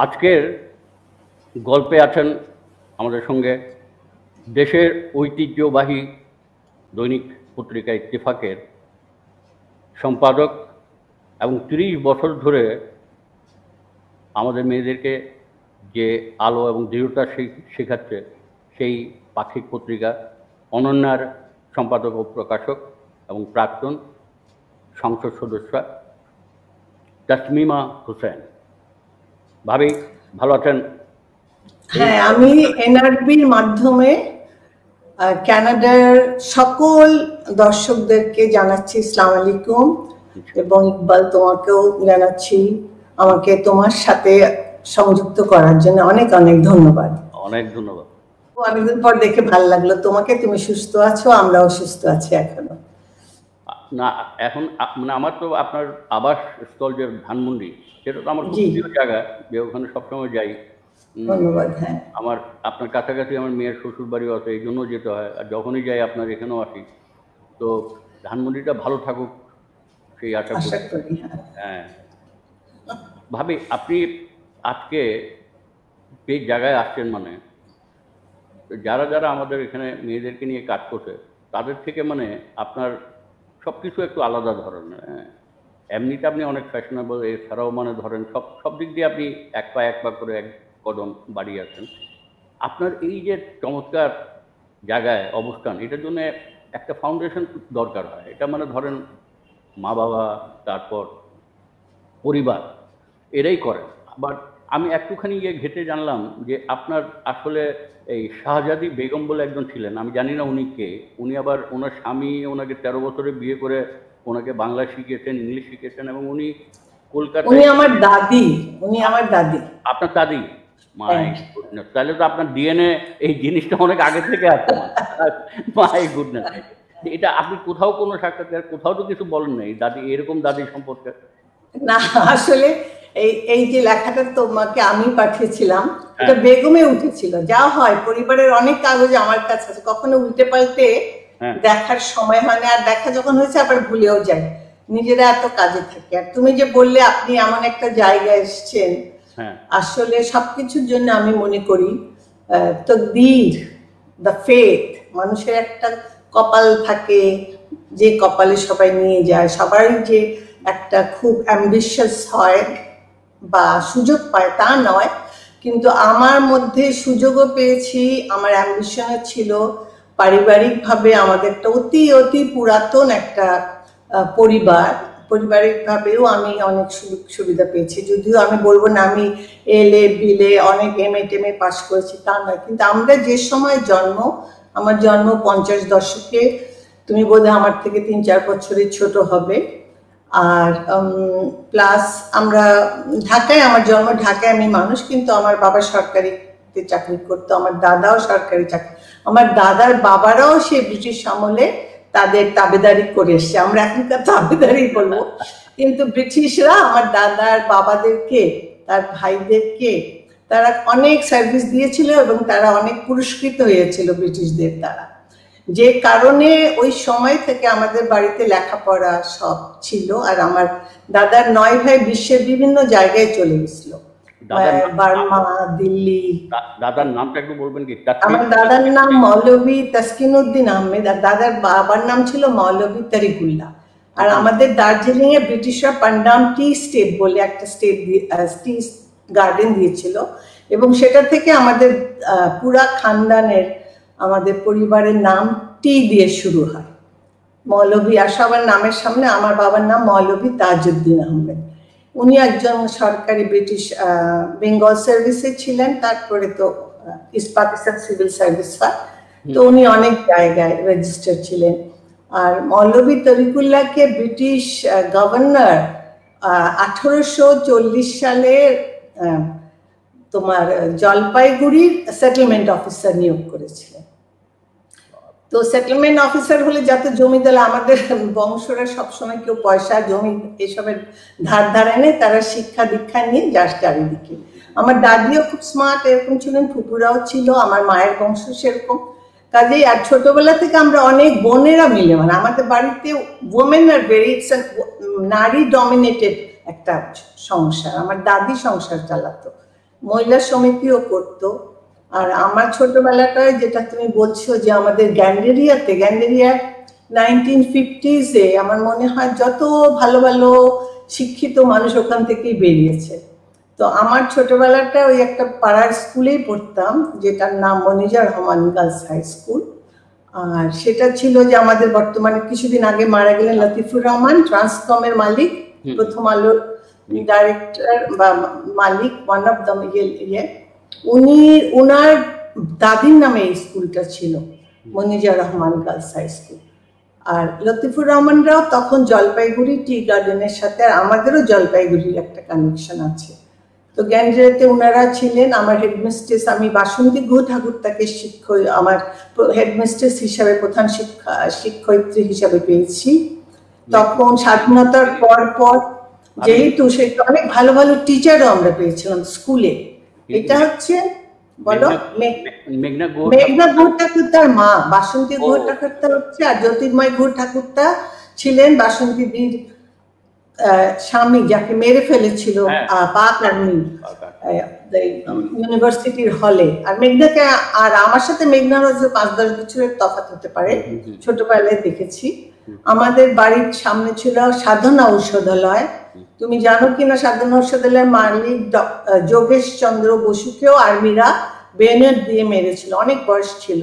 আজকের গল্পে আছেন আমাদের সঙ্গে দেশের ঐতিহ্যবাহী দৈনিক পত্রিকা ইত্তেফাকের সম্পাদক এবং ৩০ বছর ধরে আমাদের মেয়েদেরকে যে আলো এবং দৃঢ়তা শেখাচ্ছে সেই পাক্ষিক পত্রিকা অনন্যার সম্পাদক ও প্রকাশক এবং প্রাক্তন সংসদ সদস্য তাসমিমা হোসেন। ভাবি, ভালো আছেন? হ্যাঁ, আমি এনআরবির মাধ্যমে কানাডার সকল দর্শকদেরকে জানাচ্ছি আসসালামু আলাইকুম, এবং ইকবাল তোমাকেও জানাচ্ছি আমাকে তোমার সাথে সংযুক্ত করার জন্য অনেক অনেক ধন্যবাদ। অনেক ধন্যবাদ। অনেকদিন পর দেখে ভালো লাগলো তোমাকে। তুমি সুস্থ আছো, আমরাও সুস্থ আছি এখনো। না, এখন মানে আমার তো আপনার আবাস স্থল যে ধানমন্ডি, সেটা তো আমার খুব প্রিয় জায়গা, যে ওখানে সবসময় যাই। ধন্যবাদ। হ্যাঁ, আমার আপনার কাছাকাছি আমার মেয়ের শ্বশুর বাড়িও আছে, এই জন্য যেতে হয়। আর যখনই যাই আপনার এখানেও আসি। তো ধানমন্ডিটা ভালো থাকুক সেই আশা করি। হ্যাঁ ভাবি, আপনি আজকে এই জায়গায় আসছেন, মানে যারা যারা আমাদের এখানে মেয়েদেরকে নিয়ে কাজ করছে তাদের থেকে মানে আপনার সব কিছু একটু আলাদা ধরনের। এমনিতে আপনি অনেক ফ্যাশনেবল, এছাড়াও মানে ধরেন সব দিক দিয়ে আপনি এক পা করে এক কদম বাড়িয়ে আছেন। আপনার এই যে চমৎকার জায়গায় অবস্থান, এটার জন্য একটা ফাউন্ডেশন দরকার হয়। এটা মানে ধরেন মা বাবা, তারপর পরিবার, এরাই করেন। আবার আমি একটুখানি ঘেটে জানলাম যে আপনার আসলে এই শাহজাদি বেগম বলে একজন ছিলেন, আমি জানি না উনি কে। উনি আবার ওনার স্বামী ওনাকে 13 বছরে বিয়ে করে ওনাকে বাংলা শিখিয়েছেন, ইংলিশ শিখিয়েছেন, এবং উনি কলকাতায়। উনি আমার দাদি। আপনার দাদি? মাই গুডনেস, তাহলে তো আপনার ডিএনএ এই জিনিসটা অনেক আগে থেকে আছে। মাই গুডনেস, এটা আপনি কোথাও কোনো সাক্ষাৎকার কোথাও তো কিছু বলেন নাই দাদি, এরকম দাদি সম্পর্কে? না, আসলে এই যে লেখাটা তোমাকে আমি পাঠিয়েছিলাম, এটা বেগমে উঠেছিল। যা হয়, পরিবারের অনেক কাগজ আমার কাছে আছে, কখনো উল্টে পাল্টে দেখার সময় হয় না, আর দেখা যখন হয়েছে আবার ভুলেও যায়, নিজেরা এত কাজে থাকে। আর তুমি যে বললে আপনি এমন একটা জায়গায় এসছেন, আসলে সবকিছুর জন্য আমি মনে করি তকদীর, দ্য ফেথ, মানুষের একটা কপাল থাকে, যে কপালে সবাই নিয়ে যায়। সবাই যে একটা খুব অ্যাম্বিশাস হয় বা সুযোগ পায় তা নয়, কিন্তু আমার মধ্যে সুযোগও পেয়েছি। আমার অ্যাম্বিশনও ছিল। পারিবারিকভাবে আমাদের একটা অতি অতি পুরাতন একটা পারিবারিকভাবেও আমি অনেক সুযোগ সুবিধা পেয়েছি। যদিও আমি বলবো না আমি এলএ বিলে অনেক এমএ টেমএ পাস করেছি, তা নয়, কিন্তু আমরা যে সময় আমার জন্ম 50 দশকে, তুমি বোধহয় আমার থেকে 3-4 বছরের ছোট হবে। আর প্লাস আমরা ঢাকায়, আমার জন্ম ঢাকায়, আমি মানুষ, কিন্তু আমার বাবা সরকারিতে চাকরি করতো, আমার দাদাও সরকারি চাকরি, আমার দাদার বাবারাও সে ব্রিটিশ আমলে তাদের তাবেদারি করে এসছে। আমরা এখনকার তাবেদারি বলবো, কিন্তু ব্রিটিশরা আমার দাদার বাবাদেরকে, তার ভাইদেরকে, তারা অনেক সার্ভিস দিয়েছিল এবং তারা অনেক পুরস্কৃত হয়েছিল ব্রিটিশদের দ্বারা। যে কারণে ওই সময় থেকে আমাদের বাড়িতে লেখাপড়া সব ছিল। আর আমার দাদার 9 ভাই বিশ্বের বিভিন্ন জায়গায় চলে গেছিল, বার্মা, দিল্লি। দাদার নামটা একটু বলবেন কি? আমার দাদার নাম মৌলভী তাসকিনউদ্দিন আহমেদ, আর দাদার বাবার নাম ছিল মৌলভী তরিকুল্লাহ। আর আমাদের দার্জিলিং এ ব্রিটিশরা পান্ডাম টি স্টেট বলে একটা টি গার্ডেন দিয়েছিল, এবং সেটা থেকে আমাদের পুরা খানদানের, আমাদের পরিবারের নাম টি দিয়ে শুরু হয়, মৌলভী। আর সবার নামের সামনে আমার বাবার নাম মৌলভী তাজউদ্দিন আহমেদ। উনি একজন সরকারি ব্রিটিশ বেঙ্গল সার্ভিসে ছিলেন, তারপরে তো ইস্ট পাকিস্তান সিভিল সার্ভিস হয়, তো উনি অনেক জায়গায় রেজিস্টার ছিলেন। আর মৌলভী তরিকুল্লাহকে ব্রিটিশ গভর্নর 1840 সালে তোমার জলপাইগুড়ির সেটেলমেন্ট অফিসার নিয়োগ করেছিলেন। তো সেটেলমেন্ট অফিসার হলে যাতে জমিদার, আমাদের বংশরা সবসময় কেউ পয়সা জমি এসবের ধার ধারে নেই, তারা শিক্ষা দীক্ষা নিয়ে যাস চারিদিকে। আমার দাদিও খুব স্মার্ট এরকম ছিলেন, ফুপুরাও ছিল, আমার মায়ের বংশ সেরকম। কাজেই আর ছোটবেলা থেকে আমরা অনেক বোনেরা মিলে, মানে আমাদের বাড়িতে ওমেন আর ভেরি, নারী ডমিনেটেড একটা সংসার। আমার দাদি সংসার চালাতো, মহিলা সমিতিও করতো। আর আমার ছোটবেলাটায় যেটা তুমি বলছো যে আমাদের গ্যান্ডেরিয়া 1950s-এ আমার মনে হয় যত ভালো ভালো শিক্ষিত মানুষ ওখান থেকেই বেরিয়েছে। তো আমার ছোটবেলাটা ওই একটা পাড়ার স্কুলেই পড়তাম, যেটার নাম Monija Rahman girls high school. আর সেটা ছিল যে আমাদের বর্তমানে কিছুদিন আগে মারা গেলেন লতিফুর রহমান, ট্রান্সকমের মালিক, প্রথম আলোর ডাইরেক্টর বা মালিক, ওয়ান অফ দ্য ইয়ে। উনার দাদির নামে এই স্কুলটা ছিল, Monija Rahman girls high school. আর লতিফুর রহমানরাও তখন জলপাইগুড়ি টি গার্ডেনের সাথে, আর আমাদেরও জলপাইগুড়ির একটা কানেকশন আছে। তো গ্যান্ডারিয়াতে ওনারা ছিলেন। আমার হেডমিস্ট্রেস, আমি বাসন্তী গুহ ঠাকুরতাকে আমার হেডমিস্ট্রেস হিসাবে, প্রধান শিক্ষয়িত্রী হিসাবে পেয়েছি। তখন স্বাধীনতার পর যেহেতু সেটা অনেক ভালো ভালো টিচারও আমরা পেয়েছিলাম স্কুলে। এটা হচ্ছে বলো মেঘনা গুহ ঠাকুরতার মা, বাসন্তী গুহ ঠাকুরতা হচ্ছে, আর জ্যোতির্ময় গুহ ঠাকুরতা ছিলেন বাসন্তী বীর স্বামী, যাকে মেরে ফেলেছিল পাক আর্মি ইউনিভার্সিটির হলে। আর মেঘনাকে, আর আমার সাথে মেঘনার হচ্ছে 5-10 বছরের তফাৎ হতে পারে, ছোটবেলায় দেখেছি। আমাদের বাড়ির সামনে ছিল সাধনা ঔষধালয়। তুমি জানো কিনা সাধনা ঔষধালয়ের মালিক যোগেশ চন্দ্র বসুকেও আর্মিরা বেনেট দিয়ে মেরেছিল, অনেক বয়স ছিল।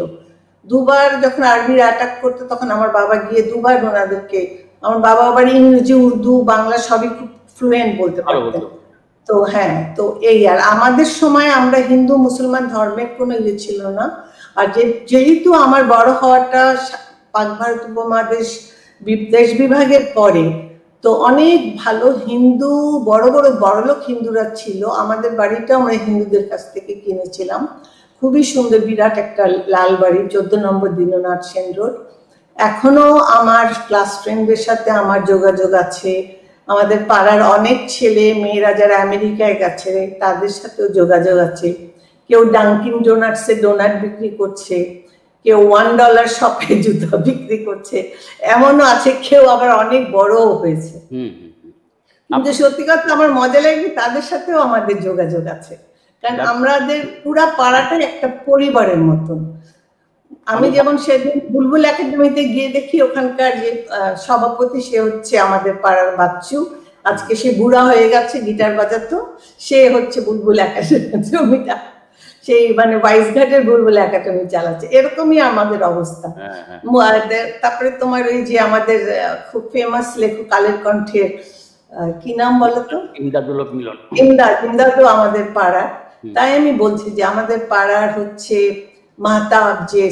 দুবার যখন আর্মিরা অ্যাটাক করতো তখন আমার বাবা গিয়ে দুবার ওনাদেরকে, আমার বাবা আবার ইংরেজি, উর্দু, বাংলা সবই খুব ফ্লুয়েন্ট বলতে পারতেন। তো হ্যাঁ, তো এই, আর আমাদের সময় আমরা হিন্দু মুসলমান ধর্মের কোনো ইয়ে ছিল না। আর যেহেতু আমার বড় হওয়াটা পাক ভারত উপমহাদেশ দেশ বিভাগের পরে, তো অনেক ভালো হিন্দু, বড় বড় বড়লোক হিন্দুরা ছিল। আমাদের বাড়িটা আমরা হিন্দুদের কাছ থেকে কিনেছিলাম, খুবই সুন্দর, বিরাট একটা লাল বাড়ি, 14 নম্বর দীননাথ সেন রোড। এখনো আমার ক্লাস ফ্রেন্ডদের সাথে আমার যোগাযোগ আছে। আমাদের পাড়ার অনেক ছেলে মেয়েরা যারা আমেরিকায় গেছে তাদের সাথেও যোগাযোগ আছে। কেউ ডাঙ্কিন ডোনাটসে ডোনাট বিক্রি করছে, কেউ $1 শপে জুতো বিক্রি করছে, এমনও আছে। কেউ আবার অনেক বড়ও হয়েছে। কিন্তু সত্যি কথা আমার মজা লাগে, তাদের সাথেও আমাদের যোগাযোগ আছে, কারণ আমাদের পুরা পাড়াটাই একটা পরিবারের মতন। আমি যেমন সেদিন বুলবুল একাডেমিতে গিয়ে দেখি ওখানকার যে সভাপতি, সে হচ্ছে আমাদের পাড়ার বাচ্চু। আজকে সে বুড়া হয়ে গেছে, গিটার বাজাতো। সে হচ্ছে বুলবুল একাডেমিটা, সেই মানে বাইশঘাটের বুলবুল একাডেমি চালাচ্ছে। এরকমই আমাদের অবস্থা। তারপরে তোমার ওই যে আমাদের খুব ফেমাস লেখক কালের কণ্ঠের কি নাম বলতো, ইমদাদও আমাদের পাড়ার। তাই আমি বলছি যে আমাদের পাড়ার হচ্ছে মাহতাব, যে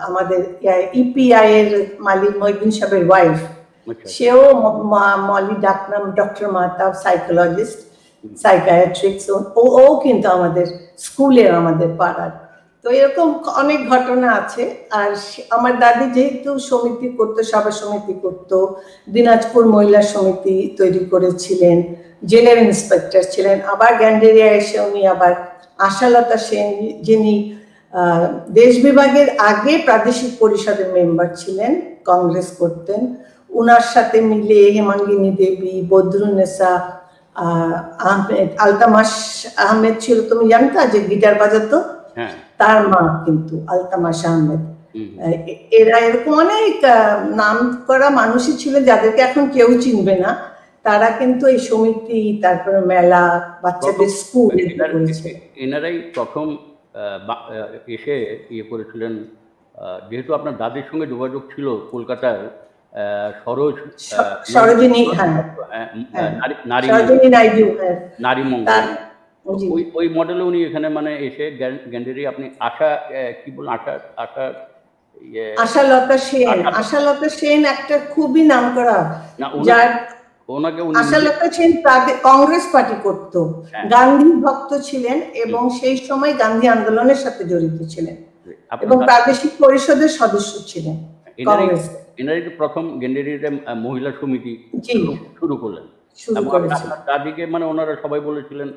আমাদের ইপিআই এর মালিক মহিউদ্দিন সাহেবের ওয়াইফ, সেও মলি ডাকনাম ডক্টর মাহতাব, সাইকোলজিস্ট, সাইকিয়াট্রিক্স। ও কিন্তু আমাদের স্কুলের, আমাদের পাড়ার। তো এরকম অনেক ঘটনা আছে। আর আমার দাদি যেহেতু সমিতি করতো, সভা সমিতি করতো, দিনাজপুর মহিলা সমিতি তৈরি করেছিলেন, জেলের ইন্সপেক্টর ছিলেন। আবার গ্যান্ডেরিয়া এসে উনি আবার আশালতা সেন, যিনি দেশ বিভাগের আগে প্রাদেশিক পরিষদের মেম্বার ছিলেন, কংগ্রেস করতেন, উনার সাথে মিলে হেমাঙ্গিনী দেবী, বদরুন্নেসা আহমেদ, আলতামাস আহমেদ ছিল, তুমি জানতা যে গিটার বাজাতো, তার মা কিন্তু আলতামাস আহমেদ। এরা এরকম অনেক নাম করা মানুষই ছিল যাদেরকে এখন কেউ চিনবে না। তারা কিন্তু এই সমিতি, তারপরে মেলা, বাচ্চাদের স্কুল করেছে। এনারাই প্রথম এসে ইয়ে করেছিলেন। যেহেতু আপনার দাদির সঙ্গে যোগাযোগ ছিল কলকাতার সরোজিনী নারী মঙ্গল, ওই মডেলে উনি এখানে মানে এসে গ্যান্ডেরি, আপনি কি বলেন, আশালতা সেন একটা খুবই নাম করা, যার আশালতা সেন কংগ্রেস পার্টি করত, গান্ধী ভক্ত ছিলেন এবং সেই সময় গান্ধী আন্দোলনের সাথে জড়িত ছিলেন এবং প্রাদেশিক পরিষদের সদস্য ছিলেন। এনারই প্রথম গ্যান্ডেরিতে মহিলা সমিতি শুরু করলেন। দাদিকে মানে ওনারা সবাই বলেছিলেন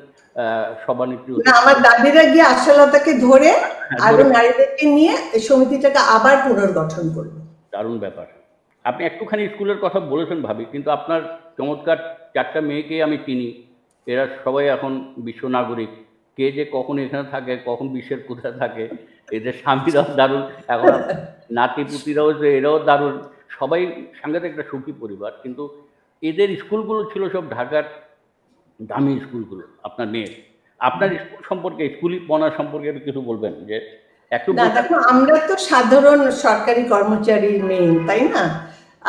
সভানেত্রী। আমার দাদিরা গিয়ে আশালতাকে ধরে আরো নারীদেরকে নিয়ে এই সমিতিটাকে আবার পুনর্গঠন করলো। দারুণ ব্যাপার। আপনি একটুখানি স্কুলের কথা বলেছেন ভাবি, কিন্তু আপনার চমৎকার 4টা মেয়েকে আমি চিনি, এরা সবাই এখন বিশ্ব নাগরিক। কে যে কখন এখানে থাকে, কখন বিশ্বের কোথায় থাকে। এদের স্বামীরাও দারুণ, এখন নাতি-পুতিরাও যে এরাও দারুণ। সবাই সাংঘাতিক একটা সুখী পরিবার। কিন্তু এদের স্কুলগুলো ছিল সব ঢাকার দামি স্কুলগুলো আপনার মেয়ের। আপনার স্কুল সম্পর্কে, স্কুলিপনা সম্পর্কে একটু কিছু বলবেন? যে একটু না দেখো, আমরা তো সাধারণ সরকারি কর্মচারীর মেয়ে, তাই না?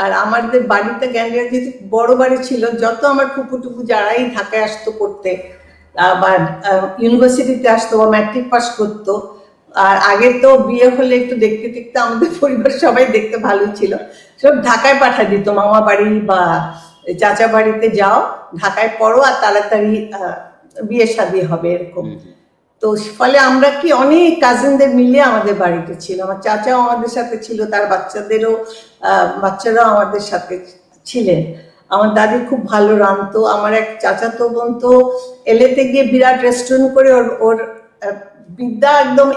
আর আমাদের বাড়িতে জ্ঞানীরা যেহেতু বড় বাড়ি ছিল, যত আমার ফুপুটুপু যারাই ঢাকায় আসতো পড়তে বা ইউনিভার্সিটিতে আসতো বা ম্যাট্রিক পাস করতো, আর আগে তো বিয়ে হলে একটু দেখতে দেখতে আমাদের পরিবার সবাই দেখতে ভালোই ছিল, সব ঢাকায় পাঠিয়ে দিত। মামা বাড়ি বা চাচা বাড়িতে যাও, ঢাকায় পড়ো আর তাড়াতাড়ি বিয়ে শাদী হবে, এরকম। তো ফলে আমরা কি অনেক কাজিনদের মিলে আমাদের বাড়িতে ছিল, আমার চাচাও আমাদের সাথে ছিল, তার বাচ্চারাও আমাদের সাথে ছিলেন। আমার দাদি খুব ভালো রাঁধতো। আমার এক চাচাতো বোন তো এলেতে গিয়ে বিরাট রেস্টুরেন্ট করে ওর বিদ্যা একদম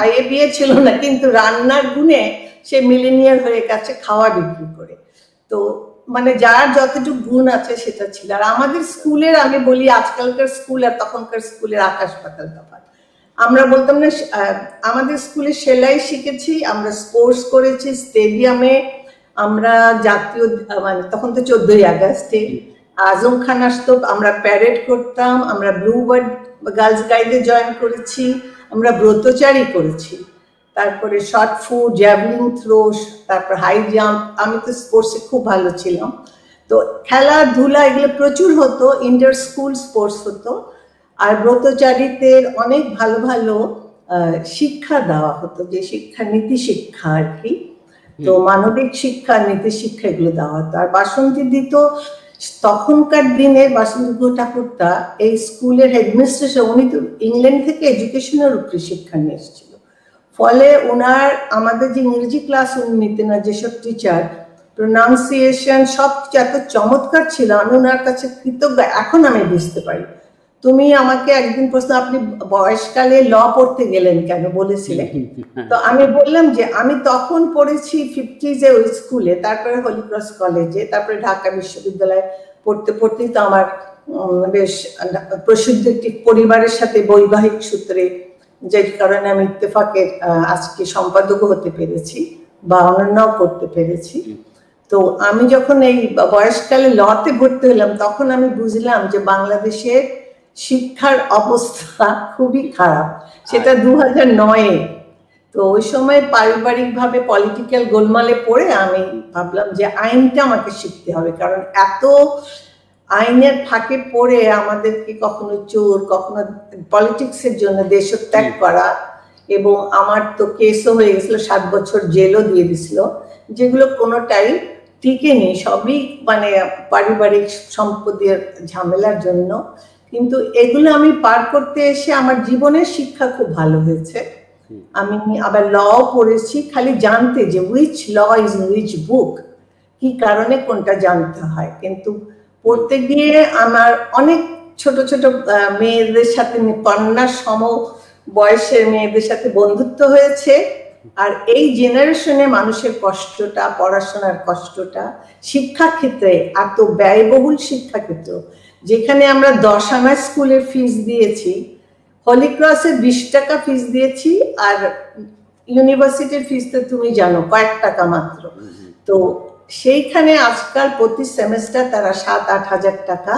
আয়ে বিয়ে ছিল না, কিন্তু রান্নার গুণে সে মিলিনিয়ার হয়ে গেছে খাওয়া বিক্রি করে। তো মানে যার যতটুকু গুণ আছে সেটা ছিল। আর আমাদের স্কুলের, আমি বলি আজকালকার স্কুল আর তখনকার স্কুলের আকাশ পাতাল তফাৎ। আমরা বলতাম না, আমাদের স্কুলে সেলাই শিখেছি, আমরা স্পোর্টস করেছি, স্টেডিয়ামে আমরা জাতীয়, মানে তখন তো 14ই আগস্টে আজম খান আসতো, আমরা প্যারেড করতাম, আমরা ব্লু বার্ড গার্লস গাইডে জয়েন করেছি, আমরা ব্রতচারী করেছি, তারপরে শর্ট ফুট, জ্যাভলিন থ্রো, তারপর হাই জাম্প। আমি তো স্পোর্টসে খুব ভালো ছিলাম। তো খেলাধুলা এগুলো প্রচুর হতো, ইন্টার স্কুল স্পোর্টস হতো। আর ব্রতচারীদের অনেক ভালো ভালো শিক্ষা দেওয়া হতো, যে শিক্ষা, নীতি শিক্ষা আর কি। তো মানবিক শিক্ষা, নীতি শিক্ষা এগুলো দেওয়া হতো। আর বাসন্তী দিত, তখনকার দিনে বাসন্তী ঠাকুরতা এই স্কুলের হেডমিস্ট্রেস, উনি তো ইংল্যান্ড থেকে এডুকেশনের উপরে শিক্ষা নিয়ে এসেছিল। ফলে ওনার, আমাদের যে ইংরেজি ক্লাস উনি নিতেন, না যেসব টিচার, প্রোনাউন্সিয়েশন সব এত চমৎকার ছিল, আমি ওনার কাছে কৃতজ্ঞ। এখন আমি বুঝতে পারি। তুমি আমাকে একদিন প্রশ্ন, আপনি বয়সকালে ল পড়তে গেলেন কেন বলেছিলেন, তো আমি বললাম যে আমি তখন পড়েছি 50s-এ ওই স্কুলে, তারপরে হলিক্রস কলেজে, তারপরে ঢাকা বিশ্ববিদ্যালয়ে পড়তে পড়তেই তো আমার বেশ প্রসিদ্ধ একটি পরিবারের সাথে বৈবাহিক সূত্রে, যে কারণে আমি ইত্তেফাকের আজকে সম্পাদক হতে পেরেছি বা অনন্যাও করতে পেরেছি। তো আমি যখন এই বয়সকালে লতে ভর্তি হলাম, তখন আমি বুঝলাম যে বাংলাদেশের শিক্ষার অবস্থা খুবই খারাপ। সেটা 2009-এ। তো ওই সময় পারিবারিক ভাবে পলিটিক্যাল গোলমালে পড়ে আমি ভাবলাম যে আইনটা আমাকে শিখতে হবে, কারণ এত আইনের ফাঁকে পড়ে আমাদেরকে কখনো চোর, কখনো পলিটিক্সের জন্য দেশত্যাগ করা, এবং আমার তো কেসও হয়ে গেছিল, 7 বছর জেলও দিয়ে দিছিল, যেগুলো কোনোটাই টিকেনি, সবই মানে পারিবারিক সম্পদের ঝামেলার জন্য। কিন্তু এগুলো আমি পার করতে এসে আমার জীবনের শিক্ষা খুব ভালো হয়েছে। আমি আবার ল পড়েছি, খালি জানতে যে which law is in which book, কি কারণে কোনটা জানতে হয়। কিন্তু পড়তে গিয়ে আমার অনেক ছোট ছোট মেয়েদের সাথে, কন্যার সম বয়সের মেয়েদের সাথে বন্ধুত্ব হয়েছে। আর এই জেনারেশনে মানুষের কষ্টটা, পড়াশোনার কষ্টটা, শিক্ষাক্ষেত্রে এত ব্যয়বহুল শিক্ষাক্ষেত্র, যেখানে আমরা 10 আনা স্কুলের ফিস দিয়েছি, হলিক্রসে 20 টাকা ফিস দিয়েছি, আর ইউনিভার্সিটির ফিস তো তুমি জানো কয়েক টাকা মাত্র। তো সেইখানে আজকাল প্রতি সেমেস্টার তারা 7-8 হাজার টাকা,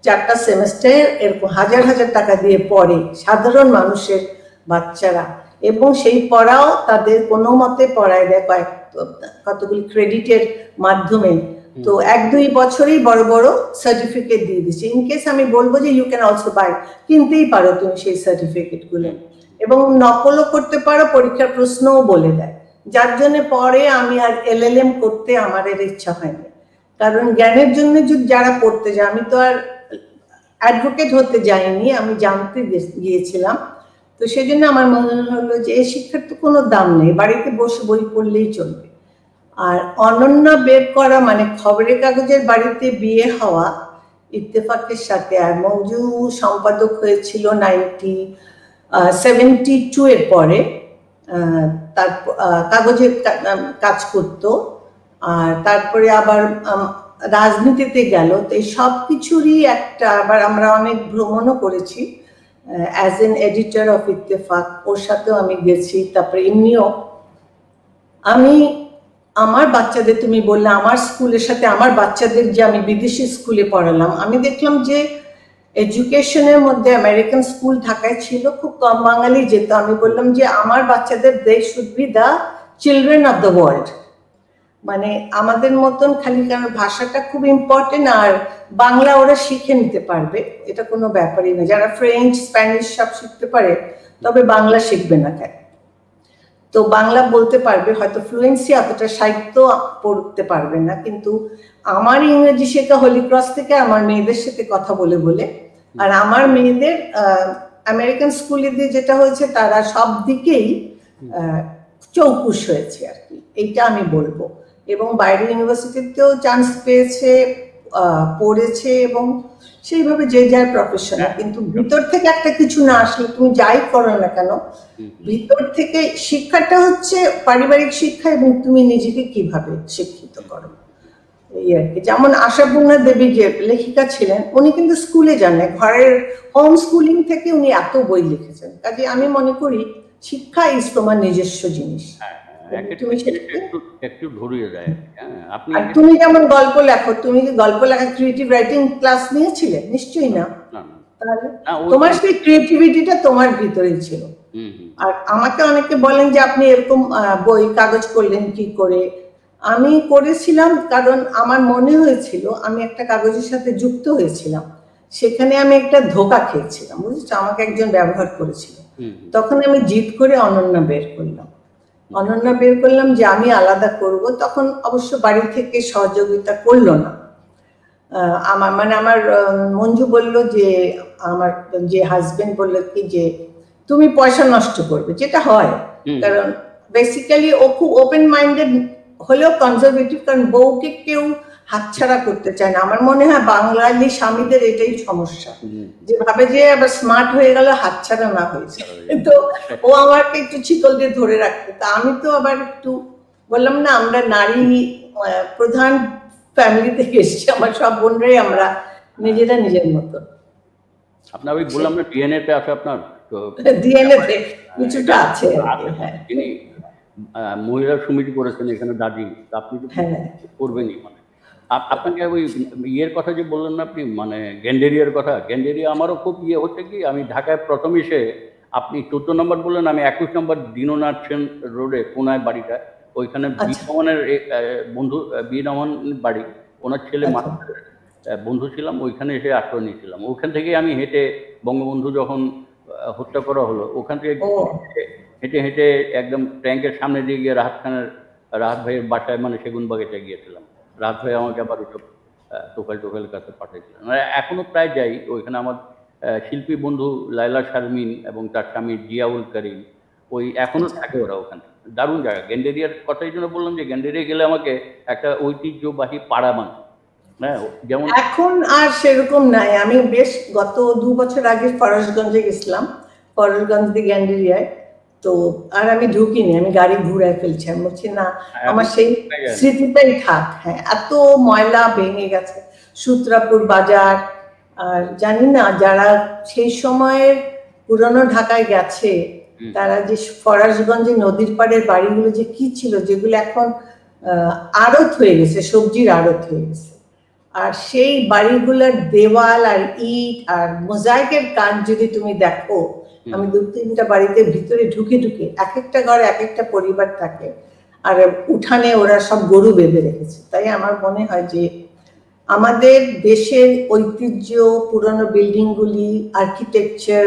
4টা সেমেস্টার এরকম হাজার হাজার টাকা দিয়ে পড়ে সাধারণ মানুষের বাচ্চারা, এবং সেই পড়াও তাদের কোনো মতে পড়ায় দেয় কতগুলি ক্রেডিটের মাধ্যমে। তো 1-2 বছরেই বড় বড় সার্টিফিকেট দিয়ে দিচ্ছে। ইনকেস আমি বলবো যে ইউ ক্যান অলসো বাই, কিনতেই পারো তুমি সেই সার্টিফিকেট গুলো, এবং নকলও করতে পারো, পরীক্ষার প্রশ্নও বলে দেয়। যার জন্য পরে আমি আর LLM করতে আমার এর ইচ্ছা হয়নি, কারণ জ্ঞানের জন্য যারা পড়তে যায়, আমি তো আর অ্যাডভোকেট হতে যাইনি, আমি জানতে গিয়েছিলাম। তো সেই জন্য আমার মনে হলো যে এই শিক্ষার তো কোনো দাম নেই, বাড়িতে বসে বই পড়লেই চলবে। আর অনন্য বের করা মানে খবরের কাগজের বাড়িতে বিয়ে হওয়া ইত্তেফাকের সাথে, আর মঞ্জু সম্পাদক হয়েছিল 1972 এর পরে, তার কাগজে কাজ করত, আর তারপরে আবার রাজনীতিতে গেল। তো এই সব কিছুরই একটা, আবার আমরা অনেক ভ্রমণও করেছি, as an editor of Ittefaq, ওর সাথেও আমি গেছি। তারপরে এমনিও আমি আমার বাচ্চাদের, তুমি বললে আমার স্কুলের সাথে আমার বাচ্চাদের যে আমি বিদেশি স্কুলে পড়ালাম, আমি দেখলাম যে এডুকেশনের মধ্যে আমেরিকান স্কুল ঢাকায় ছিল, খুব কম বাঙালি যেত। আমি বললাম যে আমার বাচ্চাদের they should be the children of the world, মানে আমাদের মতন খালি, কারণ ভাষাটা খুব ইম্পর্টেন্ট, আর বাংলা ওরা শিখে নিতে পারবে, এটা কোনো ব্যাপারই না। যারা ফ্রেঞ্চ স্প্যানিশ সব শিখতে পারে, তবে বাংলা শিখবে না কেন? তো বাংলা বলতে পারবে, হয়তো ফ্লুয়েন্সি অতটা সাহিত্য পড়তে পারবে না, কিন্তু আমার ইংরেজি শেখা হোলি ক্রস থেকে আমার মেয়েদের সাথে কথা বলে বলে। আর আমার মেয়েদের আমেরিকান স্কুলে দিয়ে যেটা হয়েছে, তারা সব দিকেই চৌকুশ হয়েছে আর কি, এইটা আমি বলবো। এবং বাইরে ইউনিভার্সিটিতেও চান্স পেয়েছে, পড়েছে, এবং সেইভাবে যে যার প্রফেশনে। কিন্তু ভিতর থেকে একটা কিছু না আসলে তুমি যাই করো না কেন, ভিতর থেকে শিক্ষাটা হচ্ছে পারিবারিক শিক্ষা, এবং তুমি নিজেকে কিভাবে শিক্ষিত করো, এই আর কি। যেমন আশাপূর্ণা দেবী যে লেখিকা ছিলেন, উনি কিন্তু স্কুলে যান না, ঘরের হোম স্কুলিং থেকে উনি এত বই লিখেছেন। কাজে আমি মনে করি শিক্ষা ইজ তোমার নিজস্ব জিনিস, তুমি একটু ধরিয়ে দেয়। আর তুমি যেমন গল্প লেখো, তুমি কি গল্প লেখা ক্রিয়েটিভ রাইটিং ক্লাস নিয়েছিলে? নিশ্চয়ই না। তাহলে তোমার সেই ক্রিয়েটিভিটিটা তোমার ভিতরেই ছিল। আর আমাকে অনেকে বলেন যে আপনি এরকম বই কাগজ করলেন কি করে। আমি করেছিলাম কারণ আমার মনে হয়েছিল আমি একটা কাগজের সাথে যুক্ত হয়েছিলাম, সেখানে আমি একটা ধোঁকা খেয়েছিলাম, বুঝেছো, আমাকে একজন ব্যবহার করেছিল। তখন আমি জিদ করে অনন্যা বের করলাম যে আমি আলাদা করব। তখন অবশ্য বাড়ি থেকে সহযোগিতা করলো না। আমার মঞ্জু বলল যে, আমার যে হাজবেন্ড বলল কি যে তুমি পয়সা নষ্ট করবে, যেটা হয়, কারণ বেসিক্যালি ও খুব ওপেন মাইন্ডেড হলেও কনজারভেটিভ, কারণ বউকে কেউ হাতছাড়া করতে চায় না। আমার মনে হয় বাঙালি স্বামীদের এটাই সমস্যা, যে ভাবে যে আবার স্মার্ট হয়ে গেল, হাতছাড়া না হয়েছে। তো ও আমাকে একটু চিকল দিয়ে ধরে রাখতো। তা আমি তো আবার একটু বললাম না, আমরা নারী প্রধান ফ্যামিলি থেকে এসেছি, আমার সব বোনরাই আমরা নিজেরা নিজের মতো। আপনার ওই বললাম না ডিএনএ তে আছে, আপনার তো ডিএনএ তে কিছুটা আছে। তিনি মহিলা সমিতি করেছেন এখানে দাদি, আপনি তো করবেনই। মানে আপনাকে ওই ইয়ের কথা যে বললেন না আপনি, মানে গ্যান্ডেরিয়ার কথা, গ্যান্ডেরিয়া আমারও খুব ইয়ে হচ্ছে কি, আমি ঢাকায় প্রথম এসে, আপনি 14 নম্বর বললেন, আমি 21 নম্বর দীননাথ সেন রোডে কোনায় বাড়িটা, ওইখানে বন্ধু বিনমন বাড়ি, ওনার ছেলে বন্ধু ছিলাম, ওইখানে এসে আশ্রয় নিয়েছিলাম। ওইখান থেকে আমি হেঁটে, বঙ্গবন্ধু যখন হত্যা করা হলো, ওখান থেকে হেঁটে হেঁটে একদম ট্যাঙ্কের সামনে দিয়ে গিয়ে রাহাত ভাইয়ের বাসায়, মানে সেগুনবাগিচা গিয়েছিলাম। রাহাত ভাই আমাকে আবার ওইসব তোফাইলের কাছে পাঠিয়েছিলেন। এখনো প্রায় যাই ওইখানে। আমার শিল্পী বন্ধু লাইলা শারমিন এবং তার স্বামী জিয়াউল করিম, ওই এখনো থাকে ওরা ওখানে। দারুণ জায়গা। গ্যান্ডেরিয়ার কথা এই জন্য বললাম যে গ্যান্ডেরিয়া গেলে আমাকে একটা ঐতিহ্যবাহী পাড়া মানে, হ্যাঁ, যেমন এখন আর সেরকম নাই। আমি বেশ গত 2 বছর আগে ফরাসগঞ্জে গেছিলাম, ফরাসগঞ্জ দিয়ে গ্যান্ডেরিয়ায়। তো আর আমি ঢুকিনি, আমি গাড়ি ঘুরায় ফেলছি। আমি বলছি না, আমার সেই স্মৃতিটাই থাক। হ্যাঁ, এত ময়লা ভেঙে গেছে সূত্রাপুর বাজার। আর জানি না যারা সেই সময়ের পুরনো ঢাকায় গেছে, তারা যে ফরাসগঞ্জে নদীর পাড়ের বাড়িগুলো যে কি ছিল, যেগুলো এখন আড়ত হয়ে গেছে, সবজির আড়ত হয়ে গেছে। আর সেই বাড়িগুলোর দেওয়াল আর ইট আর মোজাইকের কাজ যদি তুমি দেখো, আমি 2-3টা বাড়িতে ভিতরে ঢুকে ঢুকে, এক একটা ঘরে এক একটা পরিবার থাকে, আর উঠানে ওরা সব গরু বেঁধে রেখেছে। তাই আমার মনে হয় যে আমাদের দেশের ঐতিহ্য, পুরনো বিল্ডিংগুলি, আর্কিটেকচার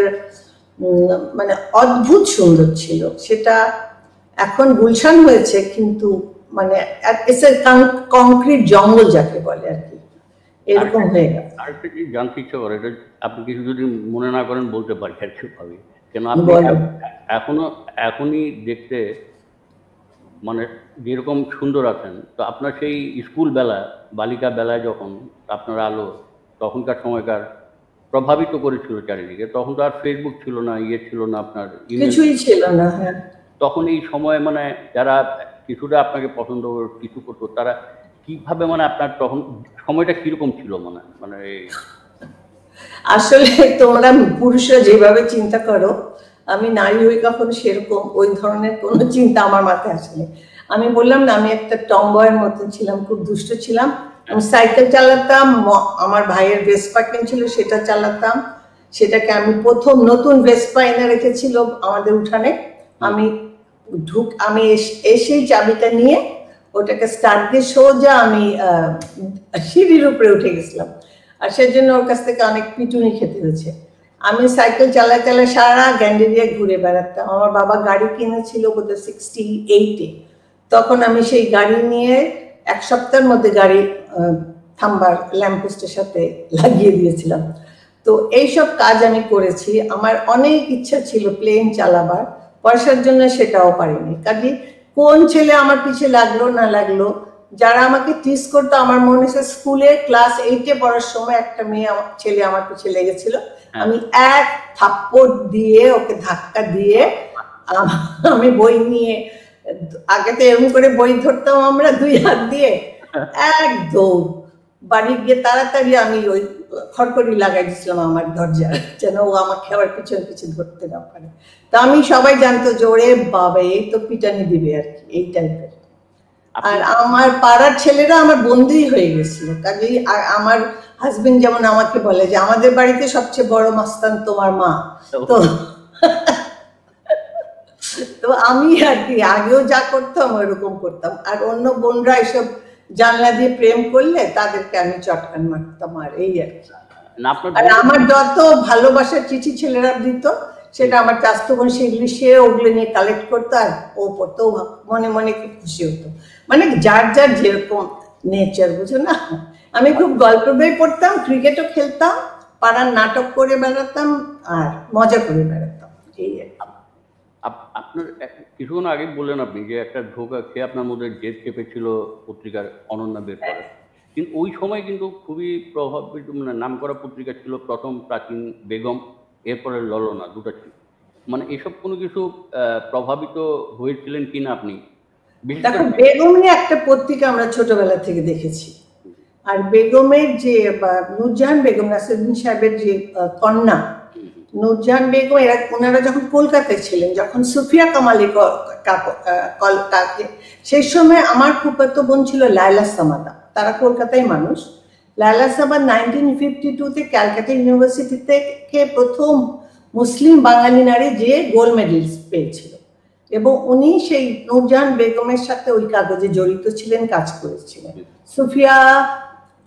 মানে অদ্ভুত সুন্দর ছিল। সেটা এখন গুলশান হয়েছে, কিন্তু মানে কংক্রিট জঙ্গল যাকে বলে আর কি, এরকম হয়ে গেছে। আরেকটা জিনিস জানতে ইচ্ছা করে, এটা আপনি কিছু যদি মনে না করেন বলতে পারি আর কি ভাবি, কেন আপনি এখনই দেখতে মানে যেরকম সুন্দর আছেন, তো আপনার সেই স্কুল বেলা, বালিকা বেলায় যখন আপনার আলো তখনকার সময়কার প্রভাবিত করেছিল চারিদিকে। তখন তো আর ফেসবুক ছিল না, ইয়ে ছিল না, আপনার কিছুই ছিল না। হ্যাঁ, তখন এই সময় মানে যারা কিছুটা আপনাকে পছন্দ কিছু করতো, তারা কিভাবে, মানে আপনার তখন সময়টা কিরকম ছিল, মানে আসলে তোমরা পুরুষরা যেভাবে চিন্তা করো, আমি নারী হয়ে কখনো সেরকম ওই ধরনের কোনো চিন্তা আমার মাথায় আসেনি। আমি বললাম না, আমি একটা টম্বয়ের মতন ছিলাম, খুব দুষ্ট ছিলাম। আমি সাইকেল চালাতাম, আমার ভাইয়ের ভেসপা কিনছিল সেটা চালাতাম, সেটাকে আমি প্রথম নতুন ভেসপা এনে রেখেছিল আমাদের উঠানে। আমি এসেই চাবিটা নিয়ে ওটাকে স্টার্ট দিয়ে সোজা আমি সিঁড়ির উপরে উঠে গেছিলাম, আর সেজন্য ওর কাছ থেকে অনেক পিটুনি খেতে হয়েছে। আমি সাইকেল চালায় চালায় সারা গ্যান্ডেরিয়া ঘুরে বেড়াতাম। আমার বাবা গাড়ি কিনেছিল বোধহয় 68-এ, তখন আমি সেই গাড়ি নিয়ে এক সপ্তাহের মধ্যে গাড়ি থাম্বার ল্যাম্পপোস্টের সাথে লাগিয়ে দিয়েছিলাম। তো এইসব কাজ আমি করেছি। আমার অনেক ইচ্ছা ছিল প্লেন চালাবার, পয়সার জন্য সেটাও পারিনি। কাজে কোন ছেলে আমার পিছে লাগলো না লাগলো, যারা আমাকে টিস করতো, আমার মনে হচ্ছে স্কুলে ক্লাস 8-এ পড়ার সময় একটা ছেলে আমার পিছে লেগেছিল। আমি এক থাপ্পড় দিয়ে ওকে ধাক্কা দিয়ে আমি বই নিয়ে, আগে তো এরকম করে বই ধরতাম আমরা 2 হাত দিয়ে, এক দৌড় বাড়ি গিয়ে তাড়াতাড়ি আমি ওই খড়খড়ি লাগাই দিয়েছিলাম আমার দরজা, যেন ও আমাকে আবার পিছন পিছন ধরতে না পারে। তা আমি সবাই জানতো যে ওরে বাবা এই তো পিটানি দিবে আর কি, এই টাইপের। আর আমার পাড়ার ছেলেরা আমার বন্ধুই হয়ে গেছিল। কাজেই আমার হাজবেন্ড যেমন আমাকে বলে যে আমাদের বাড়িতে সবচেয়ে বড় মাস্তান তোমার মা। তো তো আমি আর কি আগেও যা করতাম ওইরকম করতাম। আর অন্য বোনরা এসব জানলা দিয়ে প্রেম করলে তাদেরকে আমি চটকান মারতাম, আর এই আর কি। আর আমার যত ভালোবাসার চিঠি ছেলেরা দিত সেটা আমার চাস্তো বোন সেগুলি সে ওগুলো নিয়ে কালেক্ট করতো, আর ও পড়তো, মনে মনে খুব খুশি হতো। মানে যার যার যেরকম নেচার, বুঝো না। আমি খুব গল্প বই পড়তাম, ক্রিকেটও খেলতাম, পাড়ার নাটক করে বেড়াতাম আর মজা করে বেড়াতাম, এই আর কি। আপনার কিছুক্ষণ আগে বললেন আপনি যে একটা ধোঁকা খেয়ে আপনার মধ্যে জেদ চেপেছিল পত্রিকার অনন্যা বের করে, কিন্তু ওই সময় কিন্তু খুবই প্রভাবিত, মানে নাম করা পত্রিকা ছিল প্রথম প্রাচীন বেগম, এরপরে ললনা, দুটো ছিল। মানে এসব কোনো কিছু প্রভাবিত হয়েছিলেন কিনা আপনি? দেখো, বেগম নিয়ে একটা পত্রিকা আমরা ছোটবেলা থেকে দেখেছি, আর বেগমের যে নূরজাহান বেগম, নাসিরুদ্দিন সাহেবের যে কন্যা নূরজাহান বেগম, ওনারা যখন কলকাতায় ছিলেন, যখন সুফিয়া কামালি সেই সময় আমার ফুফাতো বোন ছিল লায়লা সামাদা, তারা কলকাতায় মানুষ। লায়লা সামাদ 1952-তে ক্যালকাটা ইউনিভার্সিটি থেকে প্রথম মুসলিম বাঙালি নারী যে গোল্ড মেডেল পেয়েছিল, এবং উনি সেই নূরজাহান বেগমের সাথে ওই কাগজে জড়িত ছিলেন, কাজ করেছিলেন। সুফিয়া